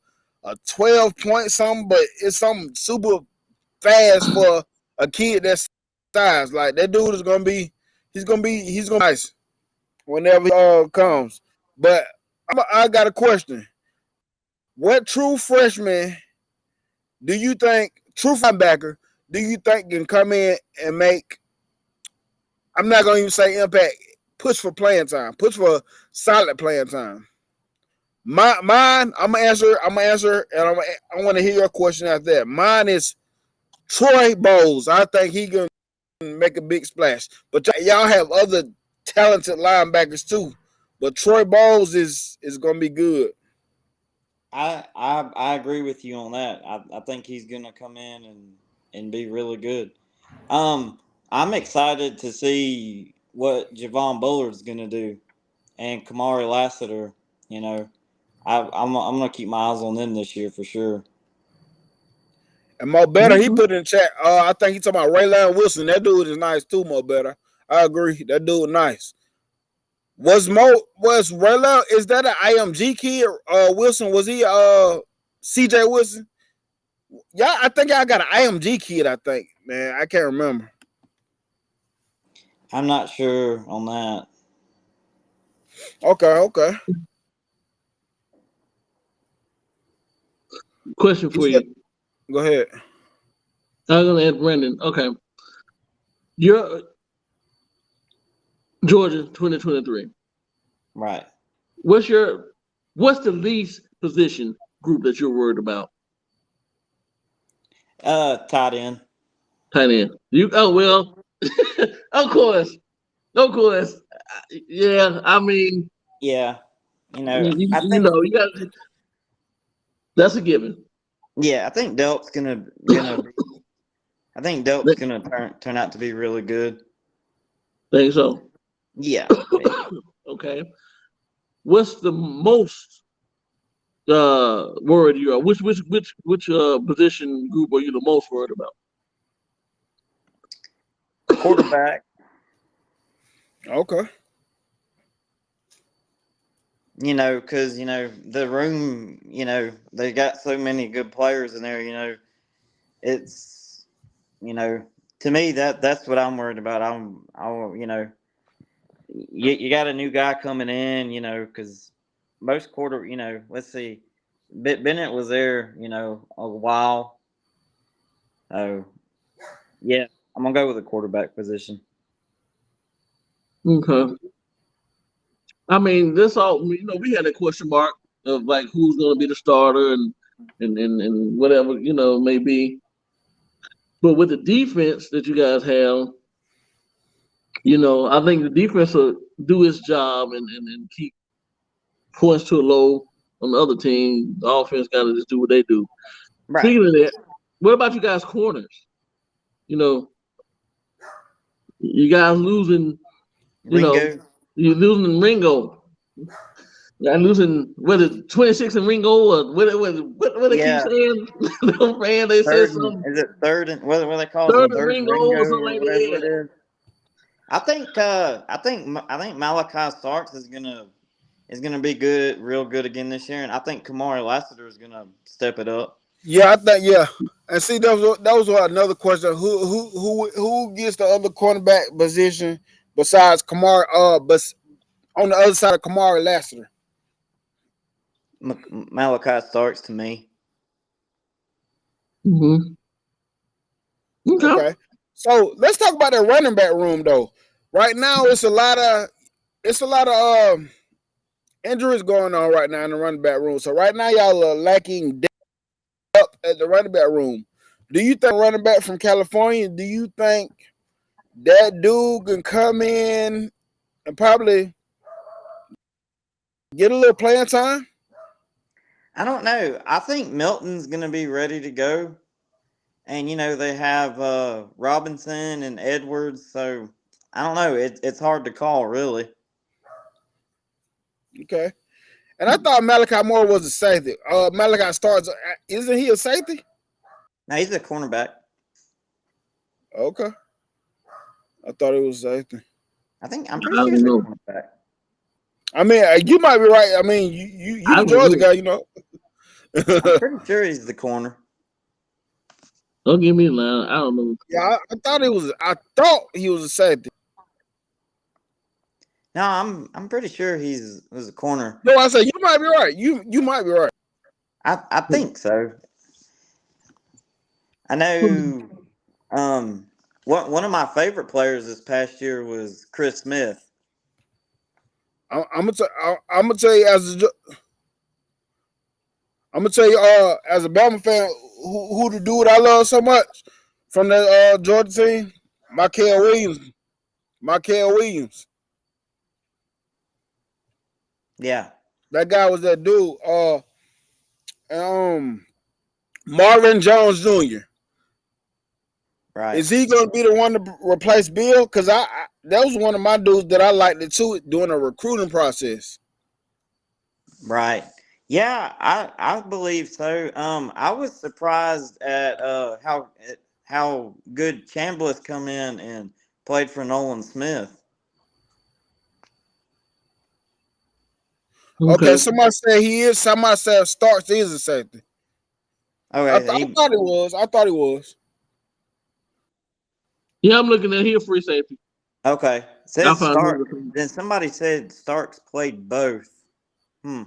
S4: 12 point something, but it's something super fast for a kid that size. Like that dude is gonna be, he's gonna be nice whenever he comes. But I got a question. What true freshman do you think, true linebacker, do you think can come in and make, I'm not going to even say impact, push for playing time, push for solid playing time? Mine, I'm going to answer, and I want to hear your question after that. Mine is Troy Bowles. I think he can make a big splash. But y'all have other talented linebackers too. But Troy Bowles is going to be good.
S5: I agree with you on that. I think he's going to come in and be really good. I'm excited to see what Javon Bullard's going to do, and Kamari Lassiter. I'm going to keep my eyes on them this year for sure.
S4: And Mo Better, he put in chat. I think he talking about Raylon Wilson. That dude is nice too, Mo Better. I agree. That dude nice. Was Raylon? Is that an IMG kid? Wilson, was he CJ Wilson? Yeah, I think I got an IMG kid. I think, man, I can't remember.
S5: I'm not sure on that.
S4: Okay.
S3: Question for you.
S4: Go ahead.
S3: I'm gonna add Brandon. Okay, you're Georgia 2023.
S5: Right.
S3: What's the least position group that you're worried about?
S5: Tight end.
S3: Tight end. Of course. Yeah, I mean.
S5: Yeah.
S3: You got. That's a given.
S5: Yeah, I think Delp's gonna I think Delp's gonna turn out to be really good.
S3: Think so?
S5: Yeah.
S3: Okay. What's the most worried you are? Which position group are you the most worried about?
S5: Quarterback.
S4: Okay.
S5: Because the room. They got so many good players in there. It's to me that's what I'm worried about. You got a new guy coming in. Because most let's see, Bennett was there. A while. Oh, yeah. I'm gonna go with the quarterback position.
S3: Okay. I mean, this all we had a question mark of like who's going to be the starter and whatever may be. But with the defense that you guys have, I think the defense will do its job and keep points to a low on the other team. The offense got to just do what they do.
S5: Right.
S3: Speaking of that, what about you guys' corners? You guys losing.
S5: Ringo.
S3: You're losing Ringo. I'm losing what is 26 and Ringo or what they keep
S5: Yeah.
S3: saying. They said something.
S5: Is it third and what they call
S3: Third
S5: it?
S3: and
S5: Third
S3: Ringo
S5: Ringo
S3: or something
S5: or
S3: like
S5: whatever
S3: that.
S5: it is. I think Malachi Starks is gonna be good, real good again this year, and I think Kamari Lassiter is gonna step it up.
S4: Yeah, I think And see, that was another question. Who gets the other cornerback position besides Kamari? But on the other side of Kamari Lassiter.
S5: Malachi Starks to me.
S3: Mm-hmm.
S4: Okay. So let's talk about that running back room though. Right now, it's a lot of injuries going on right now in the running back room. So right now, y'all are lacking depth at the running back room. Do you think running back from California? Do you think that dude can come in and probably get a little playing time?
S5: I don't know. I think Milton's gonna be ready to go, and they have Robinson and Edwards, so I don't know. It's hard to call, really.
S4: Okay. And I thought Malachi Moore was a safety. Malachi Starks, isn't he a safety?
S5: No, he's a cornerback.
S4: Okay. I thought it was safety.
S5: I'm pretty sure he's a cornerback.
S4: I mean, you might be right. I mean, you the Georgia guy,
S5: I'm pretty sure he's the corner.
S3: Don't give me a line. I don't know.
S4: Yeah, I thought he was a safety.
S5: No, I'm pretty sure he was a corner.
S4: No, I said you might be right. You might be right.
S5: I think so. I know. One of my favorite players this past year was Chris Smith.
S4: I'm gonna tell you as a Bama fan who the dude I love so much from the Georgia team, Michael Williams.
S5: Yeah,
S4: that guy was that dude. Marvin Jones Jr.
S5: Right.
S4: Is he going to be the one to replace Bill? Because that was one of my dudes that I liked it too during the recruiting process.
S5: Right. Yeah, I believe so. I was surprised at how good Chambliss come in and played for Nolan Smith.
S4: Okay, somebody said he is. Somebody said Starks is a safety.
S5: Okay,
S4: I thought he was. I thought he was.
S3: Yeah, I'm looking at here free safety.
S5: Okay. Says Starks. Then somebody said Starks played both.
S3: I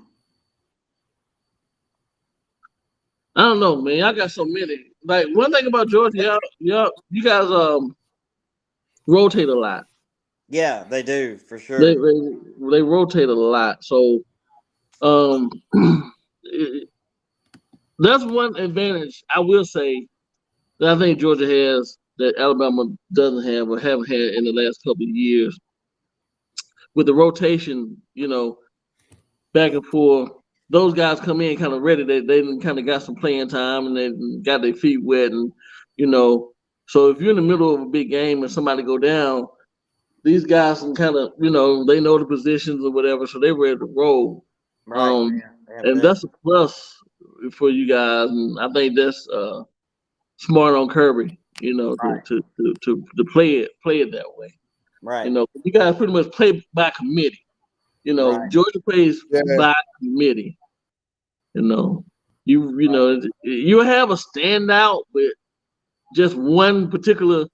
S3: don't know, man. I got so many. Like one thing about Georgia, you guys rotate a lot.
S5: Yeah, they do for sure.
S3: They rotate a lot. So that's one advantage I will say that I think Georgia has that Alabama doesn't have or haven't had in the last couple of years. With the rotation, back and forth, those guys come in kind of ready. They kind of got some playing time and they got their feet wet, and so if you're in the middle of a big game and somebody go down, these guys can kind of they know the positions or whatever, so they're ready to roll.
S5: Right.
S3: And that's a plus for you guys, and I think that's smart on Kirby,
S5: Right.
S3: to play it that way.
S5: Right.
S3: You guys pretty much play by committee.
S5: Right.
S3: Georgia plays by committee. You have a standout with just one particular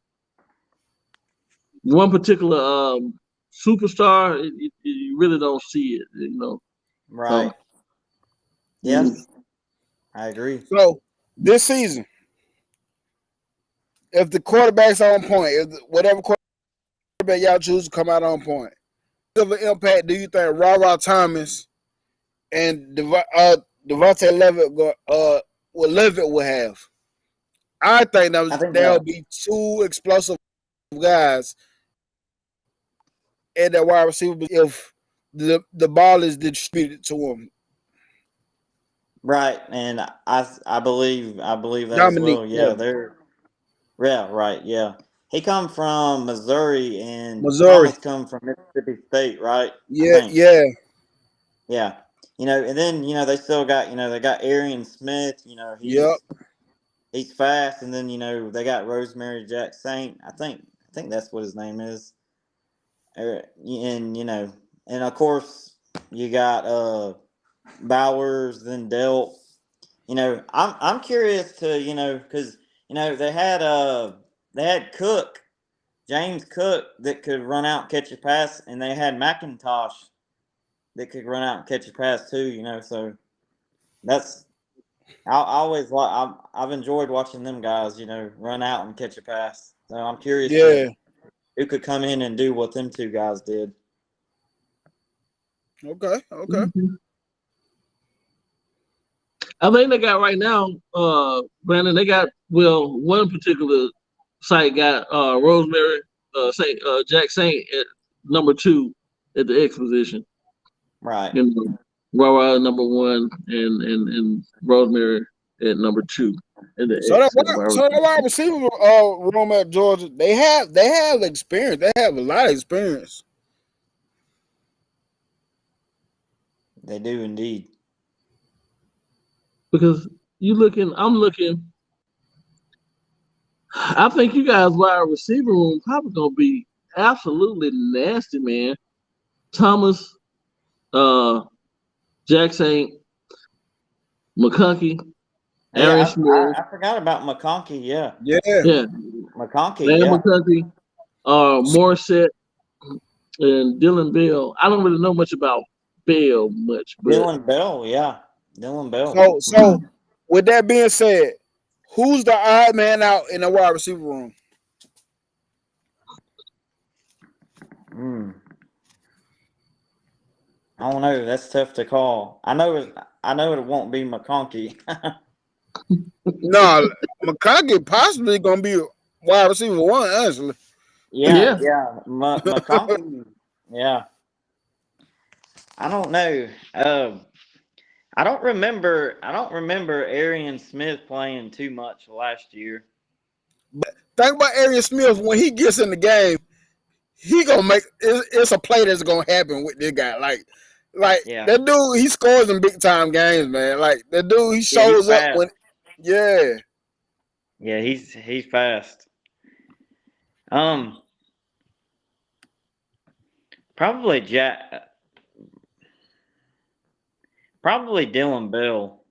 S3: superstar. You really don't see it.
S5: Right.
S3: So,
S5: Yes, I agree.
S4: So this season, if the quarterback's on point, whatever quarterback y'all choose to come out on point, what of an impact do you think Thomas and Devontae Levitt will have? I think there'll be two explosive guys at that wide receiver if the ball is distributed to them.
S5: Right, and I believe that
S4: Dominique,
S5: as well. Yeah, right. Yeah, he come from Missouri, and
S4: Missouri.
S5: Thomas come from Mississippi State, right?
S4: Yeah, yeah.
S5: And then they still got they got Arian Smith. He's fast, and then they got Rosemary Jack Saint. I think that's what his name is. And and of course you got Bowers, then Delt. I'm curious to because they had Cook, James Cook, that could run out and catch a pass, and they had McIntosh that could run out and catch a pass too. So that's I've enjoyed watching them guys run out and catch a pass. So I'm curious who could come in and do what them two guys did.
S4: Okay.
S3: Mm-hmm. I think they got right now, Brandon. They got one particular site got Rosemary Jack Saint at number 2 at the X position.
S5: Right.
S3: Rara number 1 and Rosemary at number 2 in the
S4: So
S3: X.
S4: that wide receiver room at Georgia, they have experience. They have a lot of experience.
S5: They do indeed.
S3: Because I'm looking. I think you guys' wide receiver room probably gonna be absolutely nasty, man. Thomas, Jackson, McConkey, Aaron Smith.
S5: I forgot about McConkey. Yeah. McConkey.
S3: McConkey, Morissette, and Dylan Bell. I don't really know much about Bell much. But
S5: Dylan Bell, yeah. Dylan Bell.
S4: So with that being said, who's the odd man out in the wide receiver room?
S5: I don't know. That's tough to call. I know it won't be McConkey.
S4: No, McConkey possibly gonna be wide receiver 1, honestly.
S5: Yeah. McConkey. Yeah. I don't know. I don't remember Arian Smith playing too much last year.
S4: But think about Arian Smith when he gets in the game. He gonna make it's a play that's gonna happen with this guy. Like that dude, he scores in big time games, man. Like that dude, he shows up when. Yeah,
S5: he's fast. Probably Dylan Bell.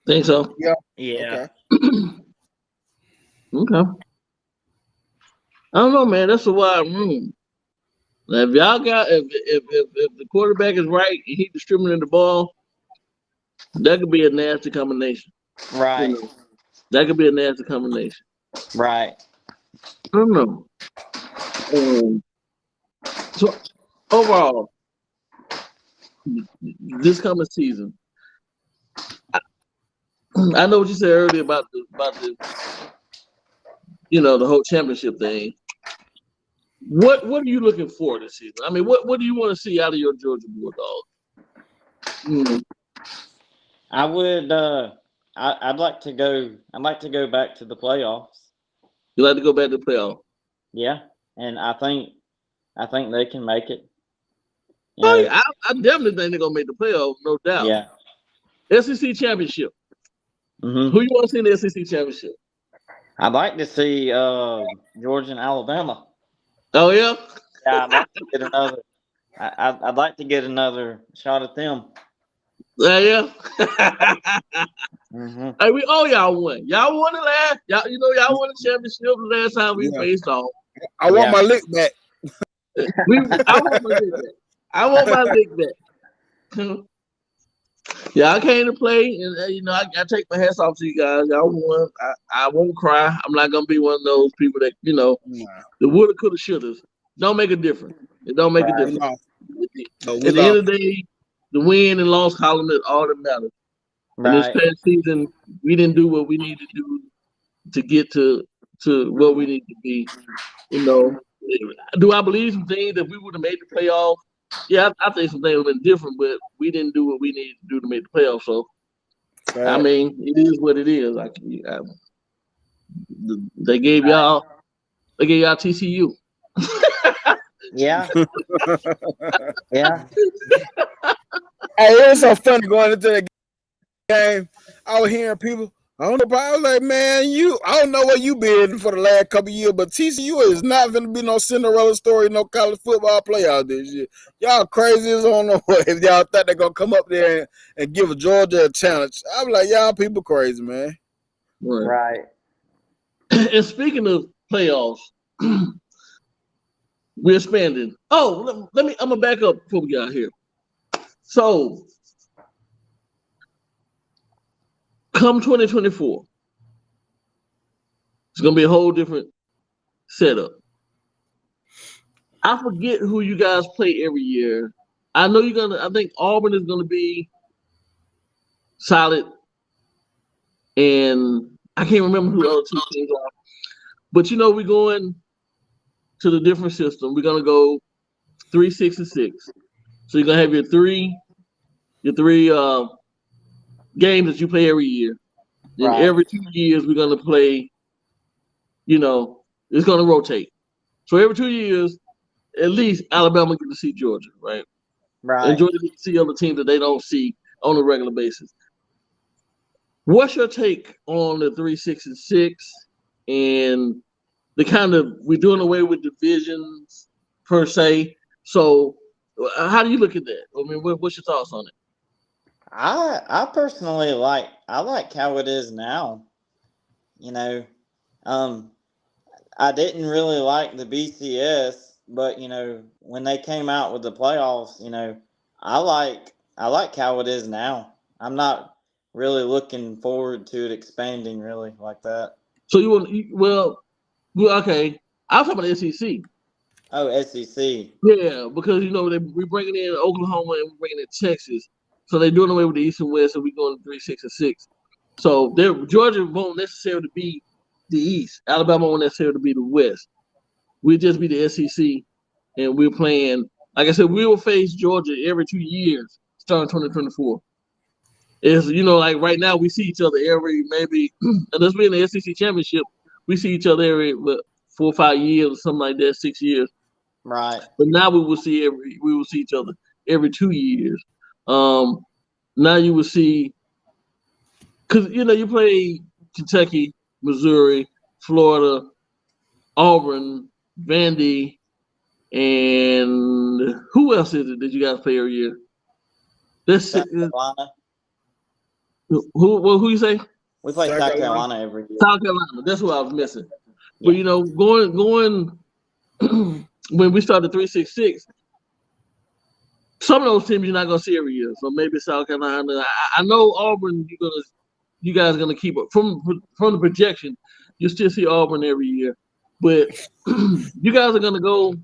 S3: Think so?
S5: Yeah.
S3: Okay. I don't know, man. That's a wide room. Now, if y'all got if the quarterback is right and he's distributing the ball, that could be a nasty combination.
S5: Right.
S3: That could be a nasty combination.
S5: Right.
S3: I don't know. So overall, this coming season, I know what you said earlier about the the whole championship thing. What are you looking for this season? I mean, what do you want to see out of your Georgia Bulldogs?
S5: I would. I'd like to go. I'd like to go back to the playoffs.
S3: You like to go back to the playoff?
S5: Yeah, and I think they can make it. You
S3: Oh
S5: know.
S3: yeah, I definitely think they're gonna make the playoff, no doubt.
S5: Yeah.
S3: SEC championship.
S5: Hmm.
S3: Who you want to see in the SEC championship?
S5: I'd like to see Georgia and Alabama.
S3: Oh yeah.
S5: Yeah, I'd like to get another. I'd like to get another shot at them.
S3: Yeah.
S5: Hmm.
S3: Hey, we owe y'all one. Y'all won the last. Y'all won the championship the last time we
S4: Yeah.
S3: faced off.
S4: I want my lick back.
S3: I want my lick back. I want my lick back. Yeah, I came to play, and I take my hats off to you guys. Y'all won. I won't cry. I'm not gonna be one of those people that
S4: Nah.
S3: the woulda, coulda, shouldas. Don't make a difference. It don't make a
S5: Right.
S3: difference.
S4: No,
S3: At the end of the day, the win and loss column is all that matters. And this
S5: Right.
S3: past season, we didn't do what we needed to do to get to where we need to be. Do I believe some things that we would have made the playoffs? Yeah, I think some things would have been different, but we didn't do what we needed to do to make the playoffs. So, I mean, it is what it is. They gave y'all TCU.
S5: Yeah. Yeah.
S4: Hey, it was so funny going into the game. I was hearing people. I don't know, but I was like, man, I don't know where you been for the last couple of years, but TCU is not going to be no Cinderella story, no college football playoff this year. Y'all crazy as on the way if y'all thought they're going to come up there and give Georgia a challenge. I'm like, y'all people crazy, man.
S5: Right.
S3: And speaking of playoffs, we're expanding. Oh, I'm gonna back up before we get out here. So, come 2024, it's gonna be a whole different setup. I forget who you guys play every year. I know I think Auburn is gonna be solid, and I can't remember who the other two teams are. But we're going to the different system. We're gonna go 3, 6, and 6. So you're gonna have your three games that you play every year. Then
S5: Right.
S3: every 2 years we're gonna play. It's gonna rotate. So every 2 years, at least Alabama get to see Georgia, right?
S5: Right.
S3: And Georgia get to see other teams that they don't see on a regular basis. What's your take on the 3, 6, and 6, and the kind of we're doing away with divisions per se? So, how do you look at that? I mean, what's your thoughts on it?
S5: I personally like how it is now. I didn't really like the BCS, but when they came out with the playoffs, I like how it is now. I'm not really looking forward to it expanding really like that.
S3: So well, okay. I'm talking about the SEC.
S5: Oh, SEC.
S3: Yeah, because we're bringing in Oklahoma and we're bringing in Texas, so they're doing away with the East and West, and we're going 3, 6, and 6. So Georgia won't necessarily be the East. Alabama won't necessarily be the West. We'll just be the SEC, and we're playing. Like I said, we will face Georgia every 2 years starting 2024. It's like right now we see each other every maybe unless we're in the SEC championship, we see each other every 4 or 5 years or something like that, 6 years.
S5: Right.
S3: But now we will see each other every 2 years. Now you will see because you play Kentucky, Missouri, Florida, Auburn, Vandy, and who else is it that you guys play every year?
S5: South Carolina.
S3: Who you say?
S5: We play South Carolina every year.
S3: South Carolina. That's what I was missing.
S5: Yeah.
S3: But going when we started 3-6-6, some of those teams you're not gonna see every year. So maybe South Carolina. I know Auburn. You guys are gonna keep it from the projection. You still see Auburn every year, but you guys are gonna go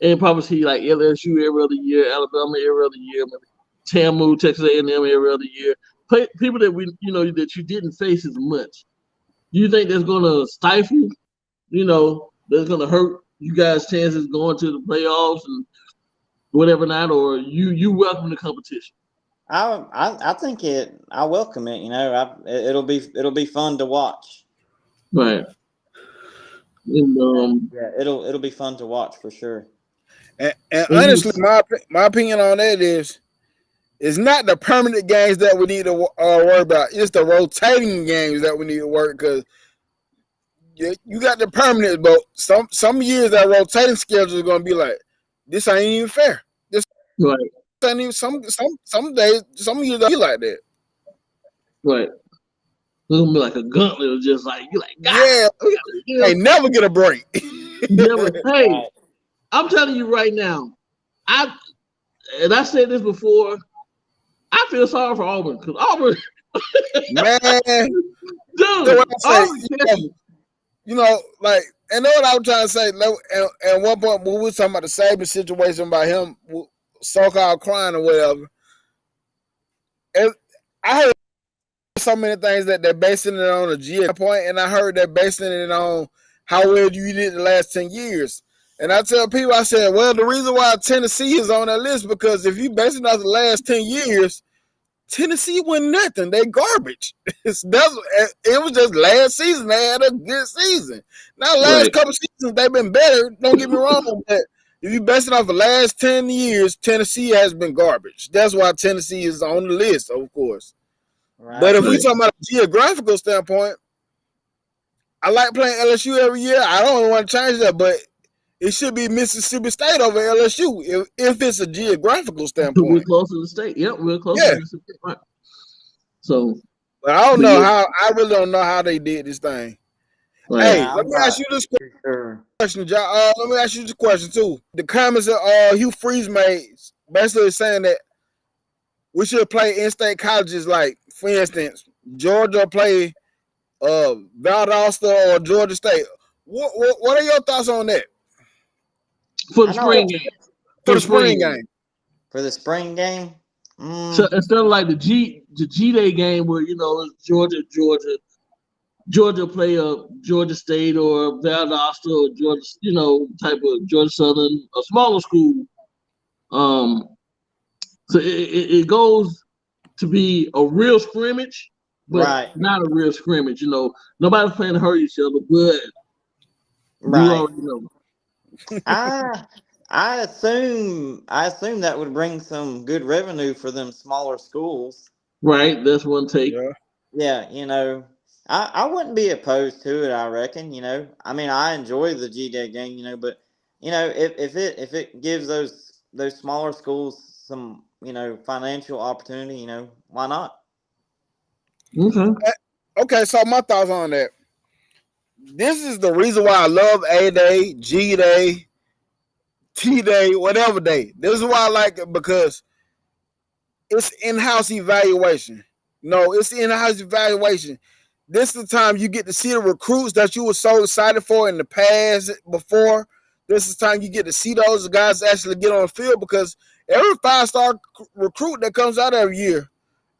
S3: and probably see like LSU every other year, Alabama every other year, maybe TAMU, Texas A&M every other year. People that that you didn't face as much. Do you think that's gonna stifle? That's gonna hurt you guys' chances going to the playoffs and whatever not, or you welcome the competition?
S5: I think I welcome it. You know, it'll be fun to watch.
S3: Right. And
S5: Yeah, it'll be fun to watch for sure.
S4: And honestly, my opinion on that is, it's not the permanent games that we need to worry about. It's the rotating games that we need to work, because you got the permanent, but some years that rotating schedule is going to be like, this ain't even fair. This
S3: right.
S4: ain't even some days, some years be like that.
S3: Right. It's gonna be like a gauntlet of just like, you're like, God,
S4: yeah, they never get a break.
S3: Never. Hey, I'm telling you right now, I said this before, I feel sorry for Auburn, because Auburn,
S4: man,
S3: dude, Auburn,
S4: you know, like, and know what I was trying to say. At one point, when we were talking about the Saban situation about him so-called crying or whatever, and I heard so many things that they're basing it on a G point, and I heard they're basing it on how well you did the last 10 years. And I tell people, I said, well, the reason why Tennessee is on that list, because if you base it off the last 10 years, Tennessee won nothing. They garbage. It was just last season they had a good season. Now, last couple seasons they've been better. Don't get me wrong, but if you base it off the last 10 years, Tennessee has been garbage. That's why Tennessee is on the list, of course. Right. But if we talk about a geographical standpoint, I like playing LSU every year. I don't want to change that, but it should be Mississippi State over LSU if it's a geographical standpoint.
S3: We're close to the state. Yep, we're close to Mississippi. Right. So,
S4: but I don't know how. I really don't know how they did this thing. Right. Hey, let me ask you this question, John. Let me ask you this question too. The comments that Hugh Freeze made, basically saying that we should play in-state colleges, like, for instance, Georgia play Valdosta or Georgia State. What are your thoughts on that?
S3: For the spring game.
S4: For the spring game.
S5: For the spring game?
S3: So instead of like the G-Day game where, you know, Georgia play a Georgia State or Valdosta or Georgia, you know, type of Georgia Southern, a smaller school. So it goes to be a real scrimmage, but not a real scrimmage. You know, nobody's playing to hurt each other, but you already know.
S5: I assume that would bring some good revenue for them smaller schools.
S3: Right, that's one take.
S5: Yeah, you know, I wouldn't be opposed to it. I reckon, you know, I mean, I enjoy the G-Day game, you know, but you know, if it gives those smaller schools some, you know, financial opportunity, you know, why not?
S4: Okay, so my thoughts on that. This is the reason why I love A-Day, G-Day, T-Day, whatever day. This is why I like it, because it's in-house evaluation. No, it's in-house evaluation. This is the time you get to see the recruits that you were so excited for in the past before. This is the time you get to see those guys actually get on the field, because every 5-star recruit that comes out every year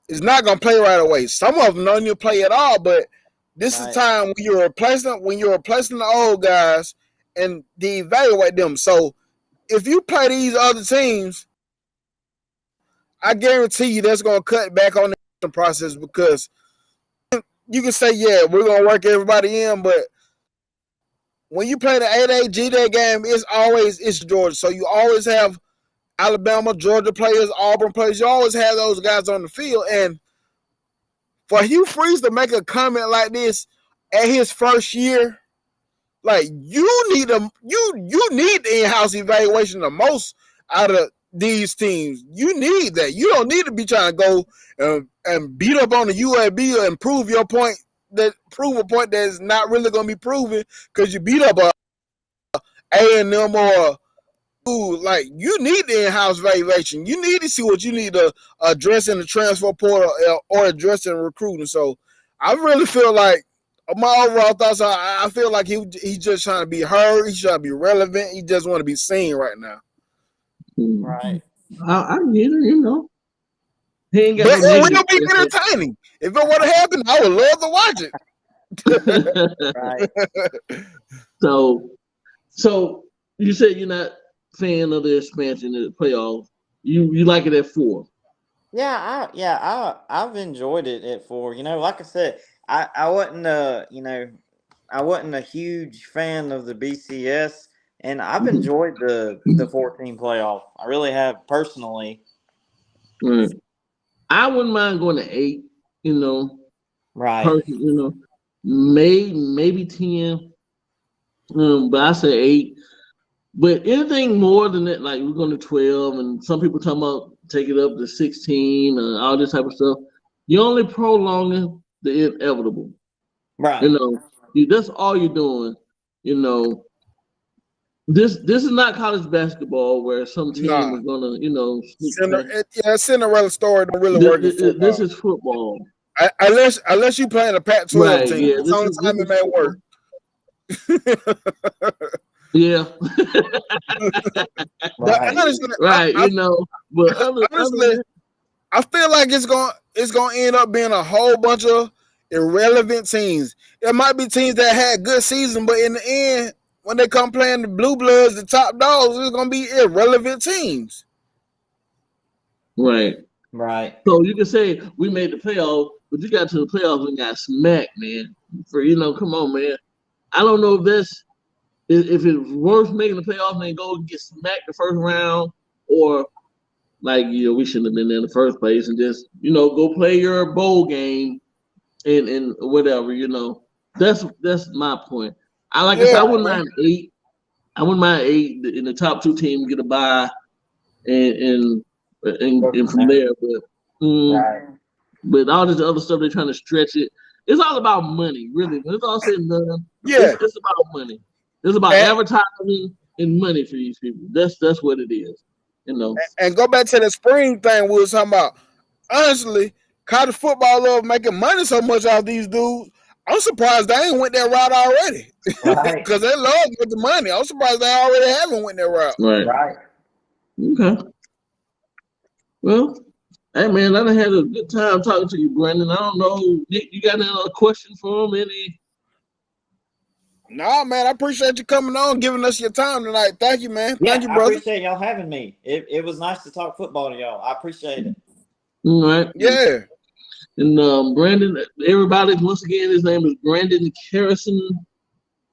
S4: is not going to play right away. Some of them don't even play at all, but this is the time when you're replacing the old guys and to evaluate them. So if you play these other teams, I guarantee you that's going to cut back on the process, because you can say, yeah, we're going to work everybody in, but when you play the 8A G-Day game, it's Georgia. So you always have Alabama, Georgia players, Auburn players. You always have those guys on the field. And for Hugh Freeze to make a comment like this at his first year, like, you need the in-house evaluation the most out of these teams. You need that. You don't need to be trying to go and beat up on the UAB and prove a point that is not really going to be proven because you beat up A&M or like, you need the in-house evaluation. You need to see what you need to address in the transfer portal or address in recruiting. So I really feel like my overall thoughts are, I feel like he's just trying to be heard. He's trying to be relevant. He just want to be seen right now.
S5: Right.
S3: I get it, you know. He ain't got
S4: but it will be entertaining. If it would have happened, I would love to watch
S3: it. Right. So you said you're not fan of the expansion of the playoff. You like it at 4.
S5: I've enjoyed it for, like I said, I wasn't I wasn't a huge fan of the BCS, and I've
S3: Mhm.
S5: enjoyed the 14 playoff. I really have personally.
S3: Right. I wouldn't mind going to 8. You know,
S5: Right.
S3: person. You know, maybe 10. But I say 8. But anything more than that, like we're going to 12, and some people talking about take it up to 16, all this type of stuff. You're only prolonging the inevitable. You
S5: Right.
S3: know, that's all you're doing. You know, this is not college basketball where some team
S4: Nah,
S3: is gonna, sneak past.
S4: Cinderella story don't really work in
S3: This
S4: football.
S3: is football,
S4: Unless you playing a Pac-12
S3: right?
S4: team.
S3: Yeah,
S4: That's the
S3: this
S4: only
S3: is
S4: time it may work.
S3: football. Yeah,
S4: But
S5: Right.
S4: honestly,
S3: right. But other than
S4: honestly,
S3: that,
S4: I feel like it's gonna end up being a whole bunch of irrelevant teams. There might be teams that had good season, but in the end, when they come playing the Blue Bloods, the top dogs, it's gonna be irrelevant teams.
S3: right.
S5: Right.
S3: So you can say we made the playoffs, but you got to the playoffs and got smacked, man. Come on, man. I don't know if it's worth making the playoffs and go get smacked the first round, or like we shouldn't have been there in the first place and just go play your bowl game and whatever. That's my point. Like I said,
S4: Yeah,
S3: I wouldn't
S5: Right.
S3: mind 8. I wouldn't mind 8 in the top 2 teams get a bye and and
S5: Go
S3: and
S5: from
S3: from
S5: there.
S3: there, mm,
S5: Right.
S3: but all this other stuff they're trying to stretch it. It's all about money, really. When it's all said and done,
S4: yeah.
S3: it's about money. It's about
S4: And,
S3: advertising and money for these people. That's what it is. You know.
S4: and go back to the spring thing we was talking about. Honestly, college football love making money so much off these dudes. I'm surprised they ain't went that route already.
S5: Right.
S4: Because they love making money. I'm surprised they already haven't went that route.
S3: Right.
S5: Right.
S3: Okay. Well, hey man, I done had a good time talking to you, Brandon. I don't know, Nick, you got any other questions for him? Any?
S4: Nah, man, I appreciate you coming on, giving us your time tonight. Thank you, man. Thank
S5: Yeah,
S4: you,
S5: I
S4: brother.
S5: appreciate y'all having me. It was nice to talk football to y'all. I appreciate it.
S3: All right.
S4: Yeah.
S3: And Brandon, everybody, once again, his name is Brandon Harrison.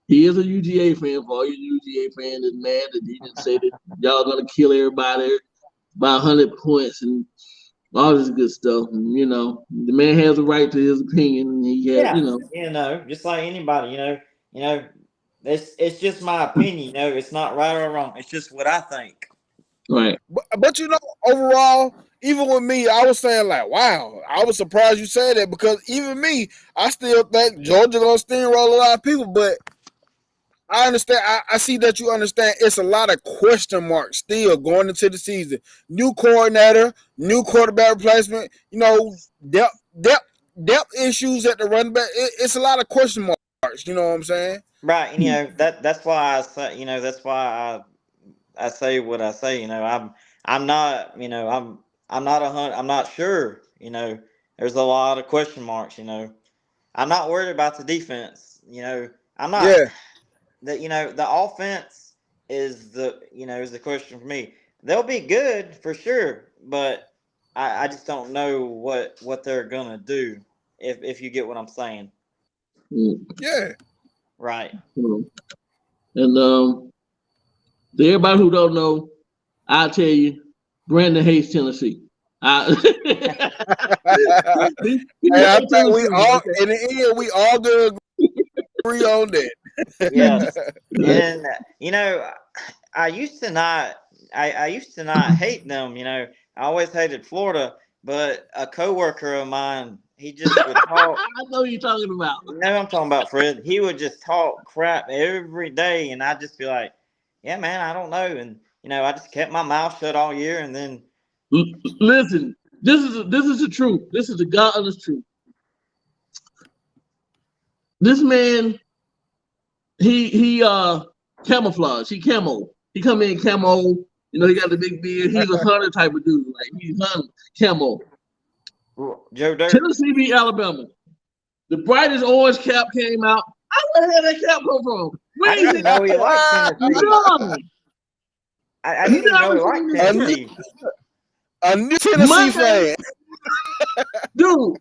S3: He is a UGA fan. For all you UGA fans is mad that he didn't say that y'all gonna kill everybody by 100 points and all this good stuff. And, the man has a right to his opinion. And he has,
S5: Yeah, just like anybody, it's just my opinion. It's not right or wrong. It's just what I think.
S3: right.
S4: But overall, even with me, I was saying like, wow, I was surprised you said that because even me, I still think Georgia gonna steamroll a lot of people. But I understand. I see that you understand. It's a lot of question marks still going into the season. New coordinator, new quarterback replacement. Depth issues at the running back. It's a lot of question marks. You know what I'm saying?
S5: Right, and that's why I say, that's why I say what I say. I'm not, I'm not I'm not sure. There's a lot of question marks. I'm not worried about the defense. I'm not.
S4: Yeah,
S5: The offense is the question for me. They'll be good for sure, but I just don't know what they're gonna do if you get what I'm saying.
S4: yeah.
S5: Right.
S3: And to everybody who don't know, I'll tell you, Brandon hates Tennessee.
S4: And I think we all, in the end, we all gonna agree on that.
S5: Yes. And I used to not I used to not hate them. I always hated Florida, but a coworker of mine, he just would talk.
S3: I know you're talking about.
S5: I'm talking about Fred. He would just talk crap every day, and I'd just be like, "Yeah, man, I don't know." And I just kept my mouth shut all year, and then
S3: Listen, this is the truth. This is the God honest truth. This man, he camouflage. He camo. He come in camo. He got the big beard. He's a hunter type of dude. Like he's hunting camo.
S5: Joe Dirt.
S3: Tennessee beat Alabama. The brightest orange cap came out. Where the hell that cap come from?
S5: I didn't even know he liked Tennessee.
S3: No.
S5: I didn't even know he liked Tennessee.
S4: A new Tennessee fan.
S3: Dude,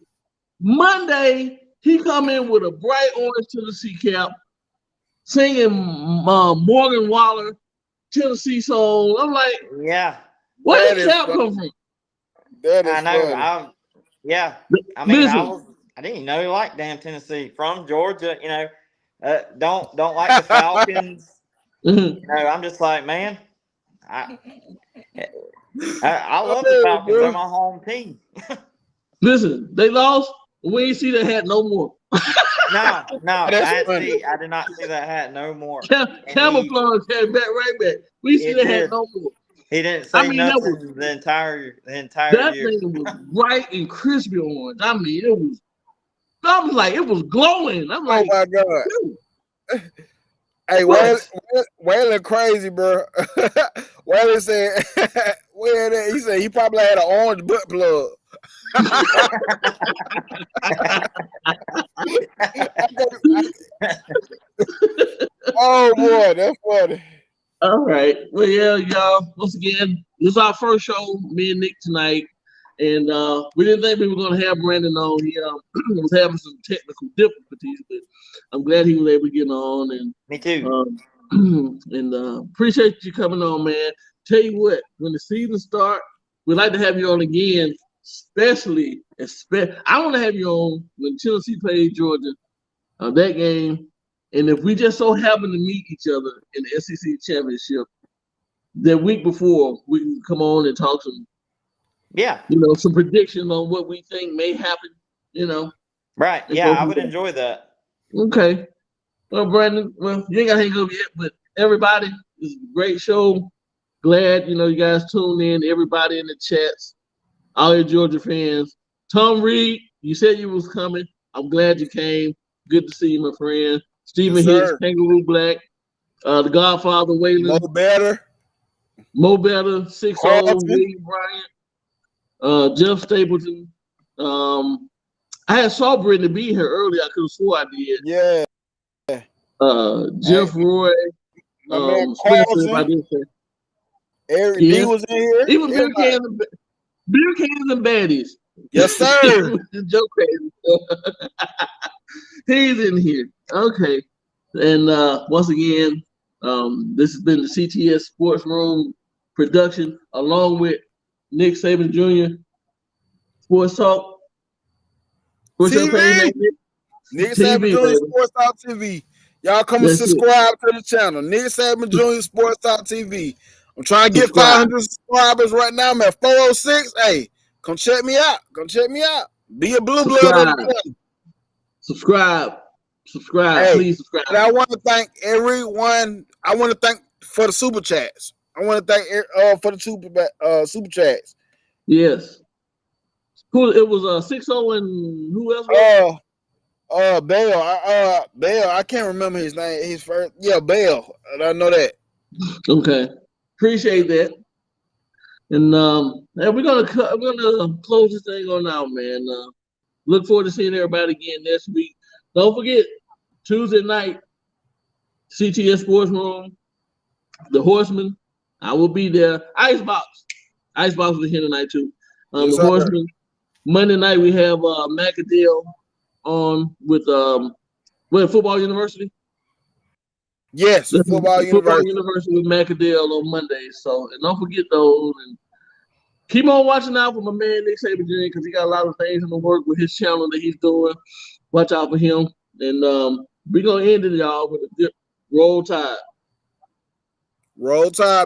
S3: Monday, he come in with a bright orange Tennessee cap, singing Morgan Waller Tennessee song. I'm like,
S5: Yeah,
S3: where
S4: That
S3: did
S4: is
S3: cap
S4: funny.
S3: come from?
S4: That is
S5: I know.
S4: funny.
S5: I mean,
S3: Listen,
S5: I didn't even know he liked damn Tennessee. From Georgia, don't like the Falcons. I'm just like, man, I love the
S4: Oh,
S5: Falcons. They're
S4: bro.
S5: my home team.
S3: listen, they lost. We ain't see that hat no more.
S5: No,
S4: That's funny.
S5: I did not see that hat no more. And
S3: Camouflage came back right back. We see
S5: it
S3: that hat
S5: did.
S3: no more.
S5: He didn't
S3: I
S5: say
S3: mean,
S5: nothing the entire
S3: that
S5: year.
S3: thing was bright and crispy orange. I mean, I was like, it was glowing. I'm
S4: Oh
S3: like,
S4: my God.
S3: dude,
S4: Hey,
S3: what?
S4: Waylon crazy, bro. Waylon said, he said he probably had an orange butt plug. Oh boy, that's funny.
S3: All right. Well, yeah, y'all. Once again, this is our first show, me and Nick tonight. And we didn't think we were going to have Brandon on. He was having some technical difficulties, but I'm glad he was able to get on. And
S5: Me too.
S3: and appreciate you coming on, man. Tell you what, when the season starts, we'd like to have you on again, especially I want to have you on when Tennessee plays Georgia, that game. And if we just so happen to meet each other in the SEC championship, the week before, we can come on and talk some,
S5: Yeah.
S3: Some predictions on what we think may happen,
S5: Right. Yeah, I would enjoy that.
S3: Okay. Well, Brandon, you ain't got to hang up yet, but everybody, it's a great show. Glad, you guys tuned in, everybody in the chats, all your Georgia fans. Tom Reed, you said you was coming. I'm glad you came. Good to see you, my friend. Stephen Hicks, Kangaroo Black, the Godfather, Waylon. Mo Better, 6-0, William Bryant, Jeff Stapleton. I saw Brittany be here earlier. I could have swore I did.
S4: Yeah.
S3: Jeff Roy, Spencer, if I didn't say.
S4: Eric D was in here.
S3: Even beer cans and baddies.
S4: Yes, sir.
S3: Joe crazy. He's in here. Okay. And once again, this has been the CTS Sports Room production, along with Nick Saban Jr. Sports Talk. What's your page name, Nick?
S4: Nick Saban Jr. Sports Talk TV. Y'all come and subscribe to the channel. Nick Saban Jr. Sports Talk TV. I'm trying to get 500 subscribers right now. I'm at 406. Hey, come check me out. Be a blue blood.
S3: Subscribe.
S4: Hey,
S3: please subscribe.
S4: And I want to thank everyone. I want to thank for the super chats. I want to thank for the super chats.
S3: Yes. Cool. It was 6-0 and who else?
S4: Bell. Bell. I can't remember his name. His first. Yeah, Bell. I know that.
S3: Okay. Appreciate that. And we're gonna close this thing on out, man. Look forward to seeing everybody again next week. Don't forget, Tuesday night, CTS Sports Room, the Horsemen. I will be there. Icebox is here tonight too. The Horsemen. Monday night we have McAdale on with Football University.
S4: Yes, Football
S3: University with McAdale on Monday. So, and don't forget those. And keep on watching out for my man Nick Saban Jr. because he got a lot of things in the work with his channel that he's doing. Watch out for him. And we're gonna end it, y'all, with a Roll Tide.
S4: Roll Tide.